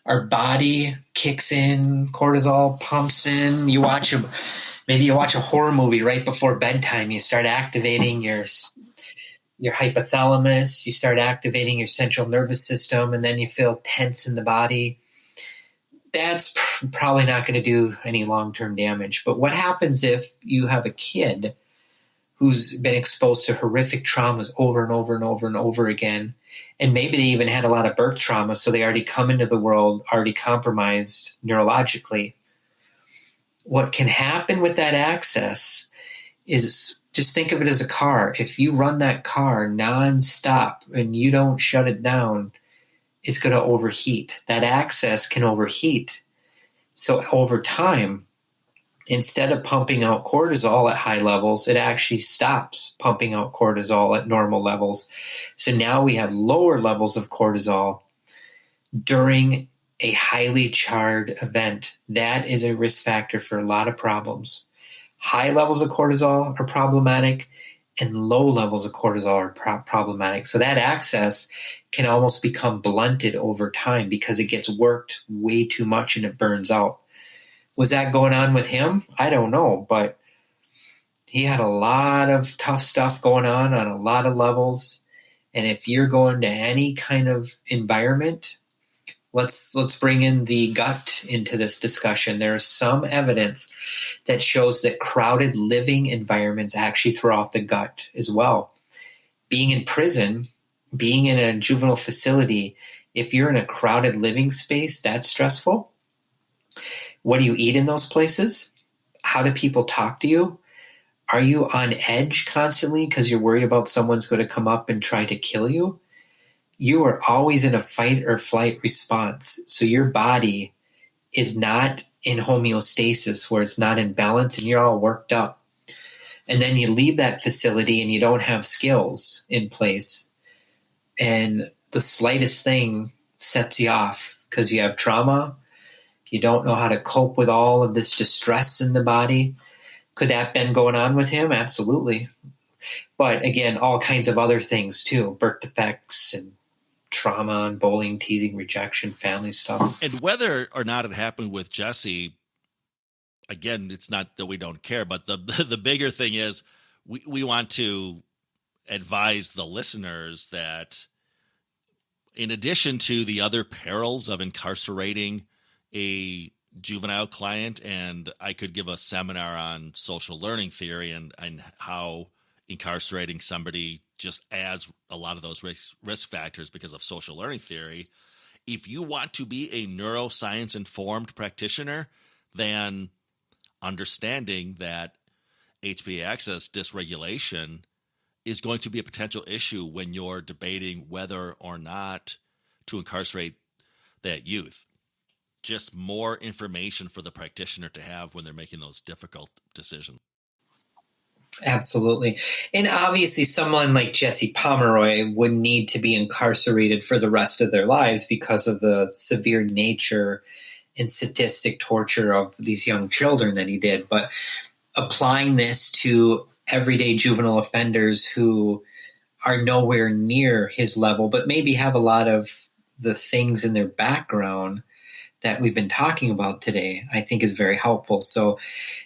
Our body kicks in, cortisol pumps in. Maybe you watch a horror movie right before bedtime. You start activating your hypothalamus. You start activating your central nervous system, and then you feel tense in the body. That's probably not going to do any long-term damage. But what happens if you have a kid who's been exposed to horrific traumas over and over and over and over again, and maybe they even had a lot of birth trauma, so they already come into the world already compromised neurologically? What can happen with that axis is, just think of it as a car. If you run that car nonstop and you don't shut it down, it's going to overheat. That axis can overheat. So over time, instead of pumping out cortisol at high levels, it actually stops pumping out cortisol at normal levels. So now we have lower levels of cortisol during a highly charged event. That is a risk factor for a lot of problems. High levels of cortisol are problematic, and low levels of cortisol are problematic. So that axis can almost become blunted over time because it gets worked way too much and it burns out. Was that going on with him? I don't know, but he had a lot of tough stuff going on a lot of levels. And if you're going to any kind of environment, let's bring in the gut into this discussion. There is some evidence that shows that crowded living environments actually throw off the gut as well. Being in prison, being in a juvenile facility, if you're in a crowded living space, that's stressful. What do you eat in those places? How do people talk to you? Are you on edge constantly because you're worried about someone's going to come up and try to kill you? You are always in a fight or flight response. So your body is not in homeostasis, where it's not in balance and you're all worked up. And then you leave that facility and you don't have skills in place. And the slightest thing sets you off because you have trauma, You don't know how to cope with all of this distress in the body. Could that have been going on with him? Absolutely. But again, all kinds of other things too, birth defects and trauma and bullying, teasing, rejection, family stuff. And whether or not it happened with Jesse, again, it's not that we don't care, but the bigger thing is we want to advise the listeners that in addition to the other perils of incarcerating a juvenile client, and I could give a seminar on social learning theory and how incarcerating somebody just adds a lot of those risk factors because of social learning theory. If you want to be a neuroscience informed practitioner, then understanding that HPA axis dysregulation is going to be a potential issue when you're debating whether or not to incarcerate that youth. Just more information for the practitioner to have when they're making those difficult decisions. Absolutely. And obviously someone like Jesse Pomeroy would need to be incarcerated for the rest of their lives because of the severe nature and sadistic torture of these young children that he did. But applying this to everyday juvenile offenders who are nowhere near his level, but maybe have a lot of the things in their background that we've been talking about today, I think is very helpful. So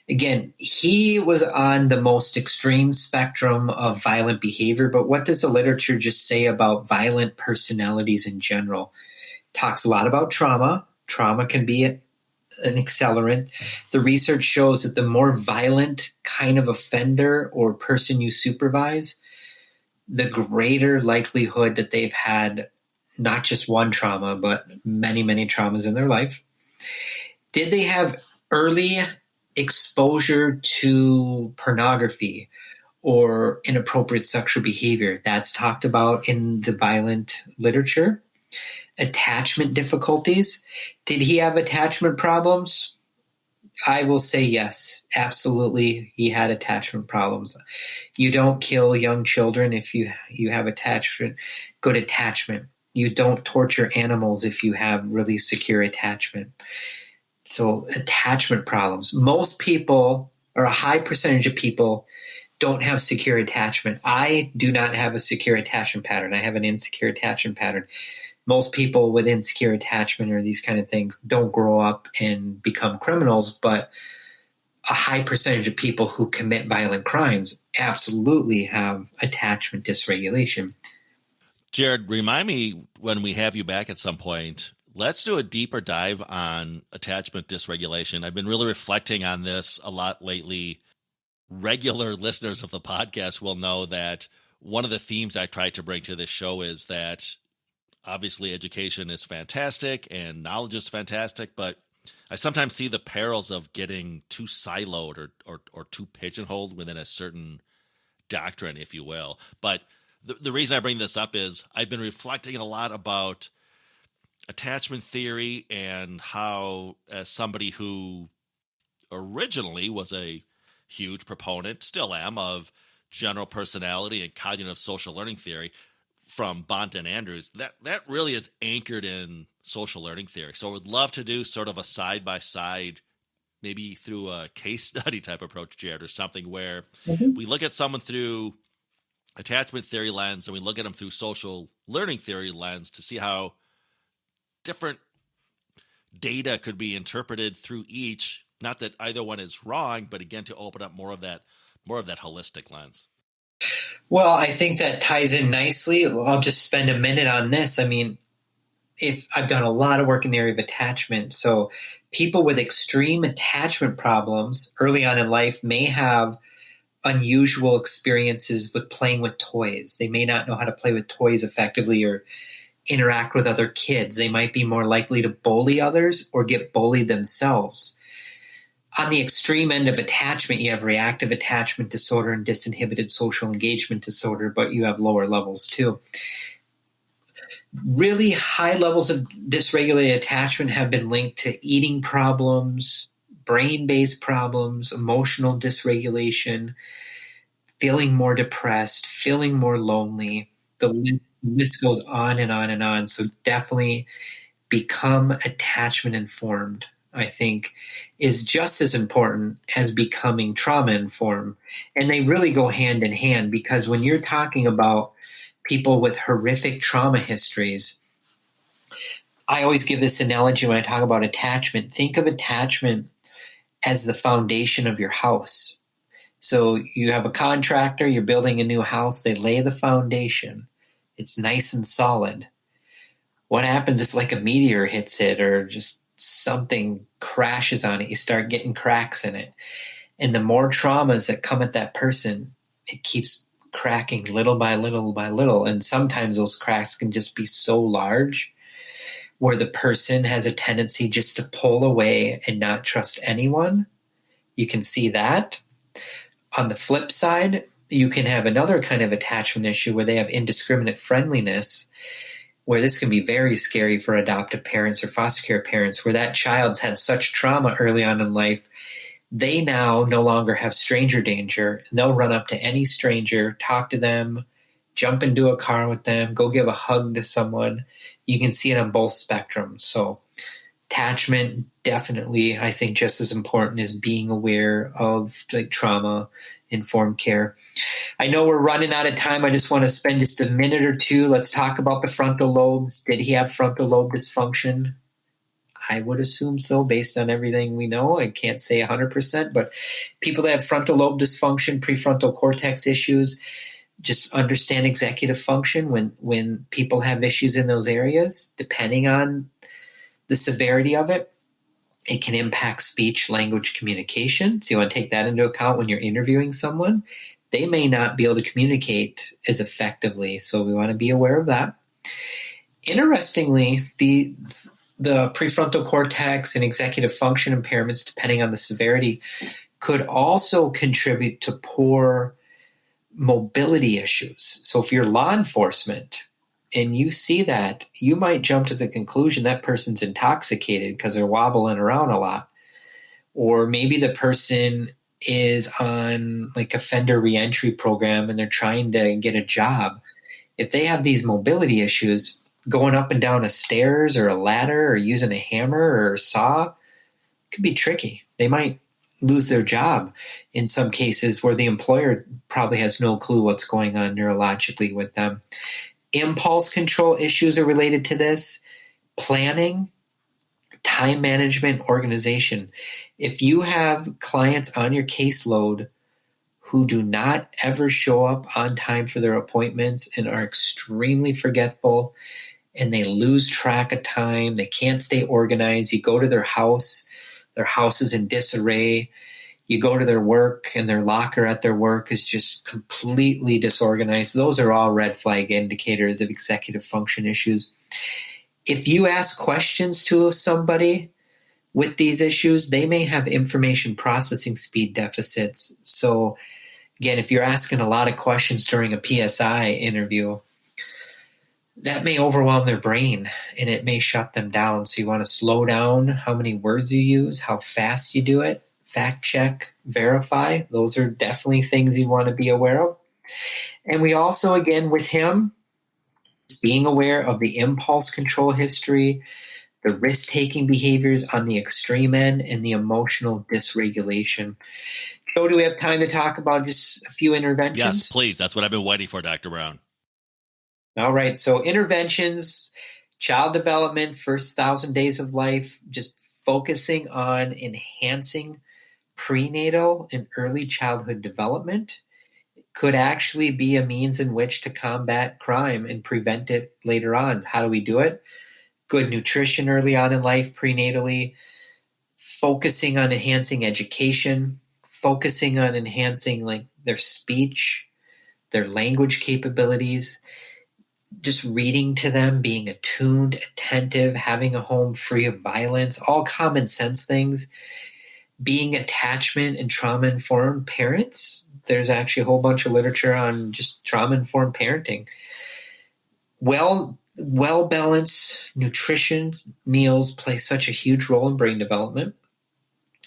again, he was on the most extreme spectrum of violent behavior, but what does the literature just say about violent personalities in general? Talks a lot about trauma. Trauma can be an accelerant. The research shows that the more violent kind of offender or person you supervise, the greater likelihood that they've had not just one trauma, but many, many traumas in their life. Did they have early exposure to pornography or inappropriate sexual behavior? That's talked about in the violent literature. Attachment difficulties. Did he have attachment problems? I will say yes, absolutely. He had attachment problems. You don't kill young children if you have attachment, good attachment. You don't torture animals if you have really secure attachment. So attachment problems. Most people, or a high percentage of people, don't have secure attachment. I do not have a secure attachment pattern. I have an insecure attachment pattern. Most people with insecure attachment or these kind of things don't grow up and become criminals, but a high percentage of people who commit violent crimes absolutely have attachment dysregulation. Jerrod, remind me when we have you back at some point, let's do a deeper dive on attachment dysregulation. I've been really reflecting on this a lot lately. Regular listeners of the podcast will know that one of the themes I try to bring to this show is that obviously education is fantastic and knowledge is fantastic, but I sometimes see the perils of getting too siloed or too pigeonholed within a certain doctrine, if you will. But the reason I bring this up is I've been reflecting a lot about attachment theory and how, as somebody who originally was a huge proponent, still am, of general personality and cognitive social learning theory from Bont and Andrews, that really is anchored in social learning theory. So I would love to do sort of a side-by-side, maybe through a case study type approach, Jerrod, or something where we look at someone through attachment theory lens and we look at them through social learning theory lens to see how different data could be interpreted through each. Not that either one is wrong, but again, to open up more of that holistic lens. Well, I think that ties in nicely. I'll just spend a minute on this. I mean, if I've done a lot of work in the area of attachment, so people with extreme attachment problems early on in life may have unusual experiences with playing with toys. They may not know how to play with toys effectively or interact with other kids. They might be more likely to bully others or get bullied themselves. On the extreme end of attachment, you have reactive attachment disorder and disinhibited social engagement disorder, but you have lower levels too. Really high levels of dysregulated attachment have been linked to eating problems, brain-based problems, emotional dysregulation, feeling more depressed, feeling more lonely. The list goes on and on and on. So definitely become attachment informed. I think, is just as important as becoming trauma informed. And they really go hand in hand, because when you're talking about people with horrific trauma histories, I always give this analogy when I talk about attachment. Think of attachment as the foundation of your house. So you have a contractor, you're building a new house, they lay the foundation. It's nice and solid. What happens if like a meteor hits it or just something crashes on it? You start getting cracks in it. And the more traumas that come at that person, it keeps cracking little by little by little. And sometimes those cracks can just be so large where the person has a tendency just to pull away and not trust anyone. You can see that. On the flip side, you can have another kind of attachment issue where they have indiscriminate friendliness, where this can be very scary for adoptive parents or foster care parents, where that child's had such trauma early on in life, they now no longer have stranger danger. And they'll run up to any stranger, talk to them, jump into a car with them, go give a hug to someone. You can see it on both spectrums. So attachment, definitely, I think, just as important as being aware of like trauma-informed care. I know we're running out of time. I just want to spend just a minute or two. Let's talk about the frontal lobes. Did he have frontal lobe dysfunction? I would assume so, based on everything we know. I can't say 100%, but people that have frontal lobe dysfunction, prefrontal cortex issues, just understand executive function when people have issues in those areas, depending on the severity of it. It can impact speech, language, communication. So you want to take that into account when you're interviewing someone. They may not be able to communicate as effectively, so we want to be aware of that. Interestingly, the prefrontal cortex and executive function impairments, depending on the severity, could also contribute to poor mobility issues. So if you're law enforcement and you see that, you might jump to the conclusion that person's intoxicated because they're wobbling around a lot. Or maybe the person is on like offender reentry program and they're trying to get a job. If they have these mobility issues, going up and down a stairs or a ladder or using a hammer or a saw could be tricky. They might lose their job in some cases where the employer probably has no clue what's going on neurologically with them. Impulse control issues are related to this. Planning, time management, organization. If you have clients on your caseload who do not ever show up on time for their appointments and are extremely forgetful and they lose track of time, they can't stay organized, you go to their house is in disarray. You go to their work and their locker at their work is just completely disorganized. Those are all red flag indicators of executive function issues. If you ask questions to somebody with these issues, they may have information processing speed deficits. So again, if you're asking a lot of questions during a PSI interview, that may overwhelm their brain and it may shut them down. So you want to slow down how many words you use, how fast you do it, fact check, verify. Those are definitely things you want to be aware of. And we also, again, with him, being aware of the impulse control history, the risk-taking behaviors on the extreme end, and the emotional dysregulation. So do we have time to talk about just a few interventions? Yes, please. That's what I've been waiting for, Dr. Brown. All right. So interventions, child development, first 1,000 days of life, just focusing on enhancing prenatal and early childhood development could actually be a means in which to combat crime and prevent it later on. How do we do it? Good nutrition early on in life, prenatally, focusing on enhancing education, focusing on enhancing like their speech, their language capabilities, just reading to them, being attuned, attentive, having a home free of violence, all common sense things. Being attachment and trauma-informed parents. There's actually a whole bunch of literature on just trauma-informed parenting. Well-balanced nutrition meals play such a huge role in brain development.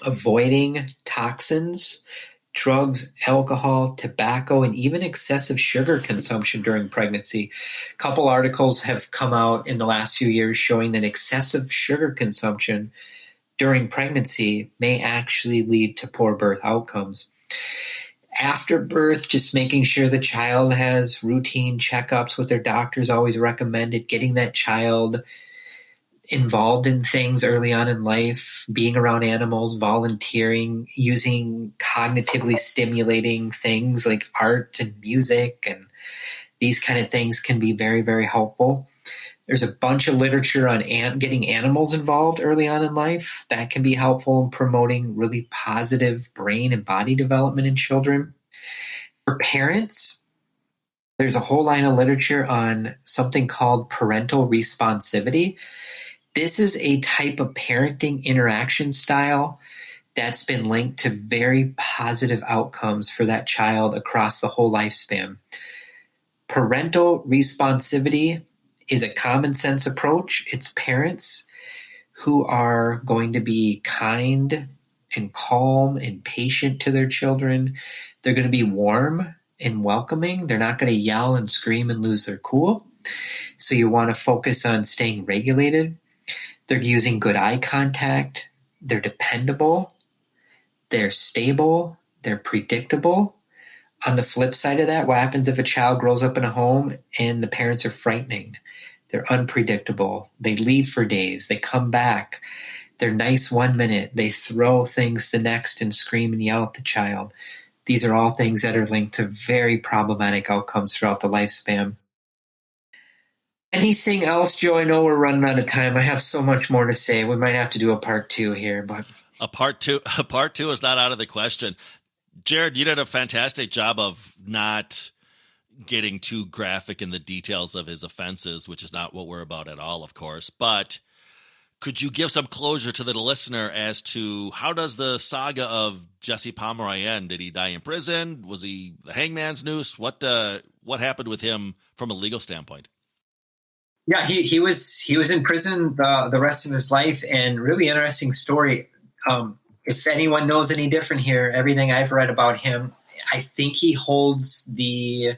Avoiding toxins, drugs, alcohol, tobacco, and even excessive sugar consumption during pregnancy. A couple articles have come out in the last few years showing that excessive sugar consumption during pregnancy may actually lead to poor birth outcomes. After birth, just making sure the child has routine checkups with their doctors, always recommended getting that child involved in things early on in life, being around animals, volunteering, using cognitively stimulating things like art and music, and these kind of things can be very, very helpful. There's a bunch of literature on getting animals involved early on in life. That can be helpful in promoting really positive brain and body development in children. For parents, there's a whole line of literature on something called parental responsivity. This is a type of parenting interaction style that's been linked to very positive outcomes for that child across the whole lifespan. Parental responsivity is a common sense approach. It's parents who are going to be kind and calm and patient to their children. They're going to be warm and welcoming. They're not going to yell and scream and lose their cool. So you want to focus on staying regulated. They're using good eye contact. They're dependable. They're stable. They're predictable. On the flip side of that, what happens if a child grows up in a home and the parents are frightening? They're unpredictable. They leave for days. They come back. They're nice 1 minute. They throw things the next and scream and yell at the child. These are all things that are linked to very problematic outcomes throughout the lifespan. Anything else, Joe? I know we're running out of time. I have so much more to say. We might have to do a part 2 here, but a part two is not out of the question. Jerrod, you did a fantastic job of not getting too graphic in the details of his offenses, which is not what we're about at all, of course. But could you give some closure to the listener as to how does the saga of Jesse Pomeroy end? Did he die in prison? Was he the hangman's noose? What happened with him from a legal standpoint? Yeah, he was in prison the rest of his life, and really interesting story. If anyone knows any different here, everything I've read about him, I think he holds the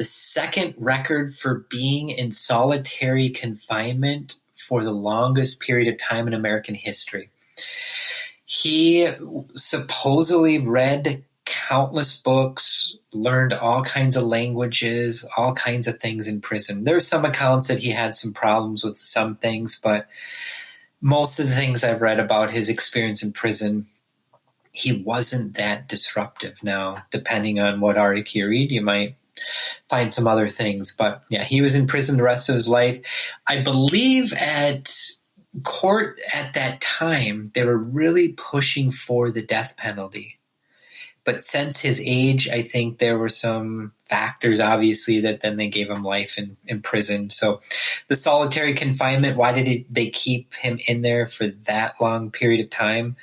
second record for being in solitary confinement for the longest period of time in American history. He supposedly read countless books, learned all kinds of languages, all kinds of things in prison. There are some accounts that he had some problems with some things, but most of the things I've read about his experience in prison, he wasn't that disruptive. Now, depending on what article you read, you might find some other things. But yeah, he was in prison the rest of his life. I believe at court at that time, they were really pushing for the death penalty. But since his age, I think there were some factors, obviously, that then they gave him life in prison. So the solitary confinement, why did they keep him in there for that long period of time?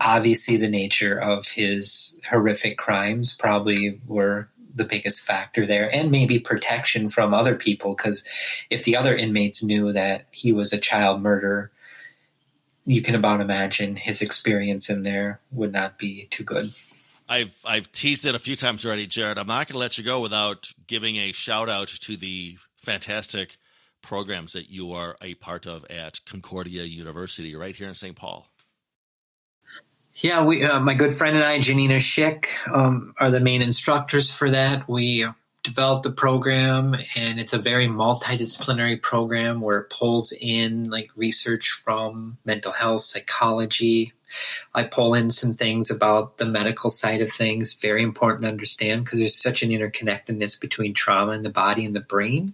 Obviously, the nature of his horrific crimes probably were the biggest factor there, and maybe protection from other people, because if the other inmates knew that he was a child murderer, you can about imagine his experience in there would not be too good. I've teased it a few times already, Jerrod. I'm not going to let you go without giving a shout out to the fantastic programs that you are a part of at Concordia University right here in St. Paul. Yeah, we, my good friend and I, Janina Schick, are the main instructors for that. We developed the program, and it's a very multidisciplinary program where it pulls in like research from mental health, psychology. I pull in some things about the medical side of things, very important to understand because there's such an interconnectedness between trauma in the body and the brain.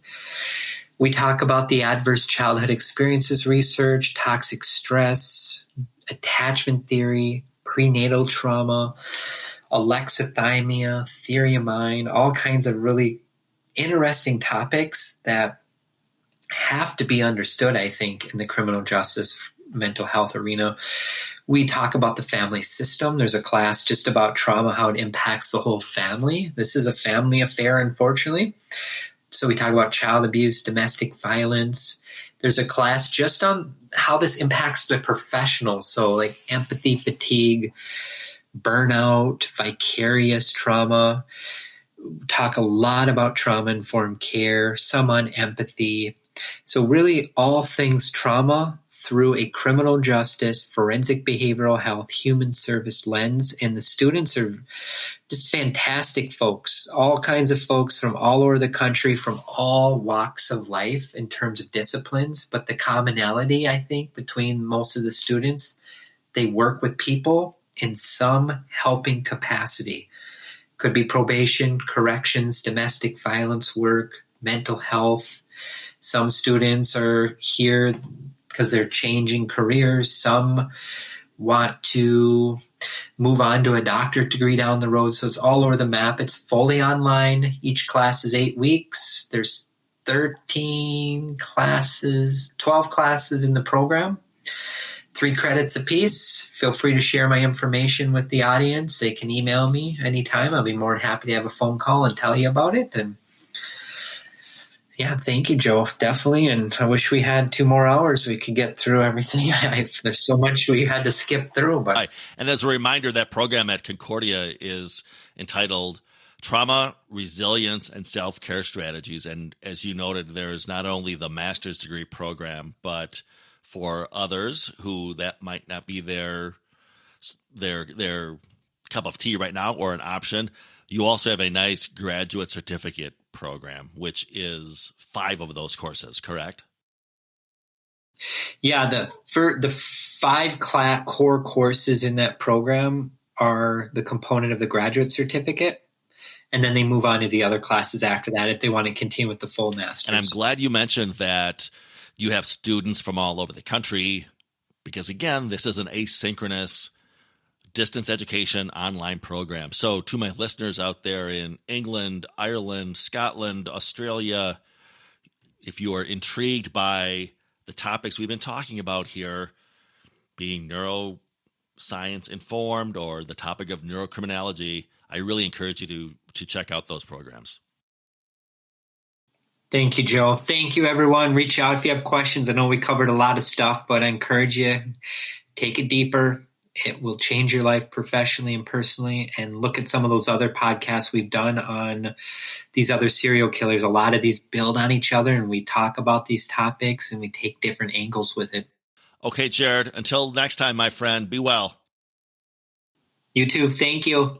We talk about the adverse childhood experiences research, toxic stress, attachment theory, prenatal trauma, alexithymia, theory of mind, all kinds of really interesting topics that have to be understood, I think, in the criminal justice mental health arena. We talk about the family system. There's a class just about trauma, how it impacts the whole family. This is a family affair, unfortunately. So we talk about child abuse, domestic violence. There's a class just on how this impacts the professionals. So like empathy fatigue, burnout, vicarious trauma. We talk a lot about trauma-informed care, some on empathy. So really all things trauma through a criminal justice, forensic behavioral health, human service lens. And the students are just fantastic folks, all kinds of folks from all over the country, from all walks of life in terms of disciplines. But the commonality, I think, between most of the students, they work with people in some helping capacity. Could be probation, corrections, domestic violence work, mental health. Some students are here because they're changing careers. Some want to move on to a doctorate degree down the road. So it's all over the map. It's fully online. Each class is 8 weeks. There's 13 classes, 12 classes in the program, 3 credits apiece. Feel free to share my information with the audience. They can email me anytime. I'll be more than happy to have a phone call and tell you about it. And yeah, thank you, Joe. Definitely. And I wish we had 2 more hours. We could get through everything. There's so much we had to skip through. But right. And as a reminder, that program at Concordia is entitled Trauma, Resilience, and Self-Care Strategies. And as you noted, there's not only the master's degree program, but for others who that might not be their cup of tea right now or an option, you also have a nice graduate certificate program, which is 5 of those courses, correct? Yeah, the 5 core courses in that program are the component of the graduate certificate, and then they move on to the other classes after that if they want to continue with the full master's. And I'm glad you mentioned that you have students from all over the country because, again, this is an asynchronous distance education online program. So to my listeners out there in England, Ireland, Scotland, Australia, if you are intrigued by the topics we've been talking about here, being neuroscience informed or the topic of neurocriminology, I really encourage you to check out those programs. Thank you, Joe. Thank you, everyone. Reach out if you have questions. I know we covered a lot of stuff, but I encourage you, take it deeper. It will change your life professionally and personally. And look at some of those other podcasts we've done on these other serial killers. A lot of these build on each other, and we talk about these topics and we take different angles with it. Okay, Jerrod, until next time, my friend, be well. You too. Thank you.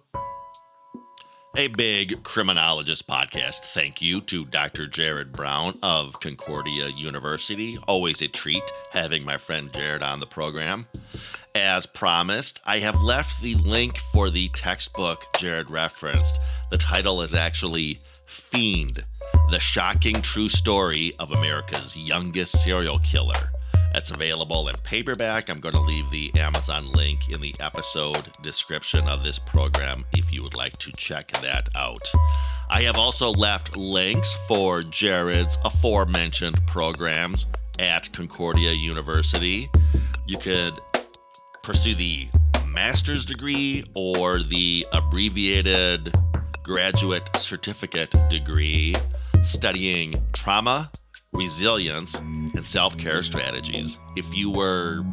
A big criminologist podcast thank you to Dr. Jerrod Brown of Concordia University. Always a treat having my friend Jerrod on the program. As promised, I have left the link for the textbook Jerrod referenced. The title is actually Fiend, The Shocking True Story of America's Youngest Serial Killer. That's available in paperback. I'm going to leave the Amazon link in the episode description of this program if you would like to check that out. I have also left links for Jerrod's aforementioned programs at Concordia University. You could pursue the master's degree or the abbreviated graduate certificate degree studying trauma, resilience, and self-care strategies. If you were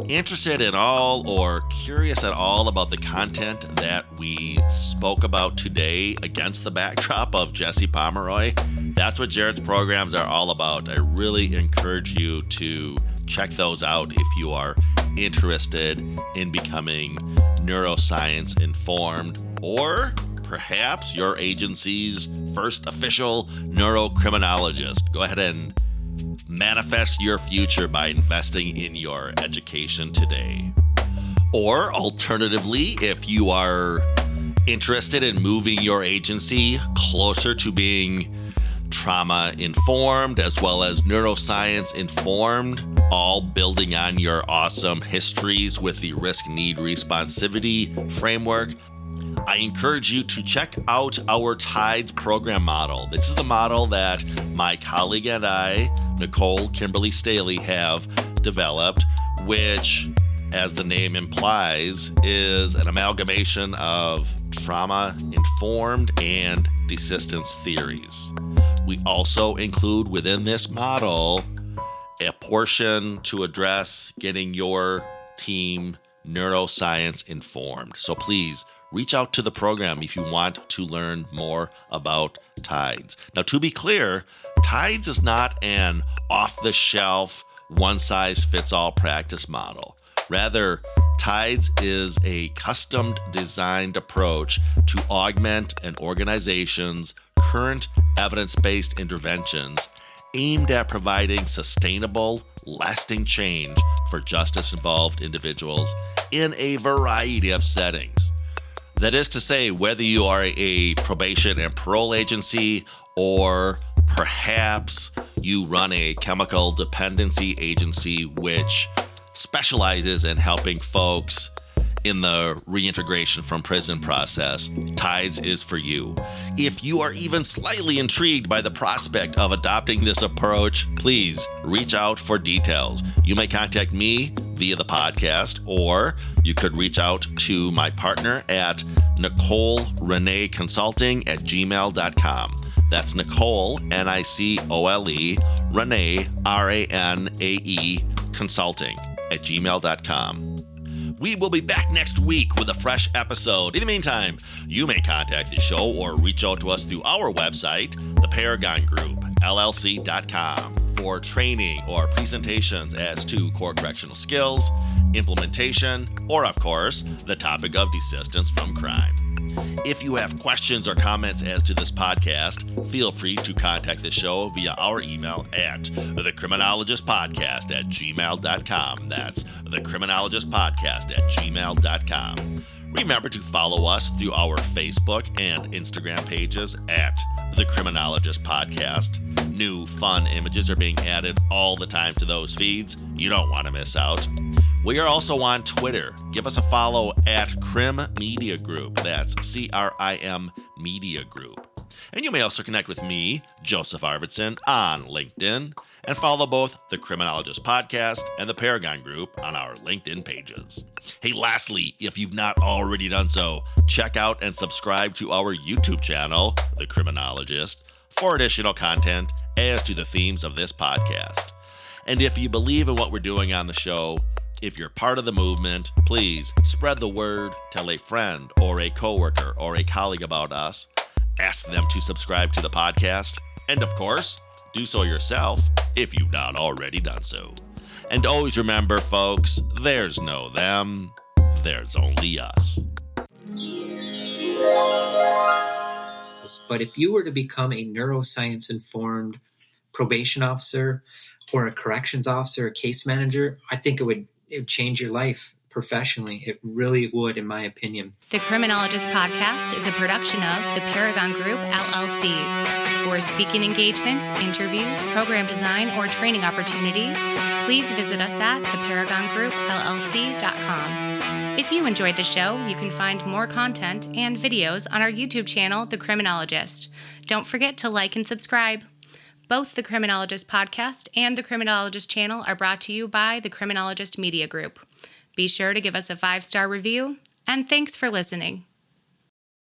interested at all or curious at all about the content that we spoke about today against the backdrop of Jesse Pomeroy, that's what Jerrod's programs are all about. I really encourage you to check those out if you are interested in becoming neuroscience informed, or perhaps your agency's first official neurocriminologist. Go ahead and manifest your future by investing in your education today. Or alternatively, if you are interested in moving your agency closer to being trauma informed as well as neuroscience informed, all building on your awesome histories with the risk need responsivity framework, I encourage you to check out our TIDES program model. This is the model that my colleague and I, Nicole Kimberly Staley, have developed, which, as the name implies, is an amalgamation of trauma-informed and desistance theories. We also include within this model a portion to address getting your team neuroscience informed. So please reach out to the program if you want to learn more about TIDES. Now, to be clear, TIDES is not an off-the-shelf, one-size-fits-all practice model. Rather, TIDES is a custom-designed approach to augment an organization's current evidence-based interventions aimed at providing sustainable, lasting change for justice-involved individuals in a variety of settings. That is to say, whether you are a probation and parole agency, or perhaps you run a chemical dependency agency which specializes in helping folks in the reintegration from prison process, TIDES is for you. If you are even slightly intrigued by the prospect of adopting this approach, please reach out for details. You may contact me via the podcast, or you could reach out to my partner at NicoleRenae@gmail.com. That's Nicole, Nicole, Renee, Ranae, consulting @gmail.com. We will be back next week with a fresh episode. In the meantime, you may contact the show or reach out to us through our website, the Paragon Group, LLC.com, for training or presentations as to core correctional skills, implementation, or, of course, the topic of desistance from crime. If you have questions or comments as to this podcast, feel free to contact the show via our email at thecriminologistpodcast@gmail.com. That's thecriminologistpodcast@gmail.com. Remember to follow us through our Facebook and Instagram pages at The Criminologist Podcast. New fun images are being added all the time to those feeds. You don't want to miss out. We are also on Twitter. Give us a follow at Crim Media Group. That's CRIM Media Group. And you may also connect with me, Joseph Arvidsson, on LinkedIn, and follow both the Criminologist Podcast and the Paragon Group on our LinkedIn pages. Hey, lastly, if you've not already done so, check out and subscribe to our YouTube channel, The Criminologist, for additional content as to the themes of this podcast. And if you believe in what we're doing on the show, if you're part of the movement, please spread the word, tell a friend or a coworker or a colleague about us, ask them to subscribe to the podcast, and of course, do so yourself if you've not already done so. And always remember, folks, there's no them, there's only us. But if you were to become a neuroscience informed probation officer or a corrections officer, a case manager, I think it would change your life professionally. It really would, in my opinion. The Criminologist Podcast is a production of the Paragon Group, LLC. For speaking engagements, interviews, program design, or training opportunities, please visit us at theparagongroup.llc.com. If you enjoyed the show, you can find more content and videos on our YouTube channel, The Criminologist. Don't forget to like and subscribe. Both the Criminologist Podcast and the Criminologist channel are brought to you by the Criminologist Media Group. Be sure to give us a 5-star review, and thanks for listening.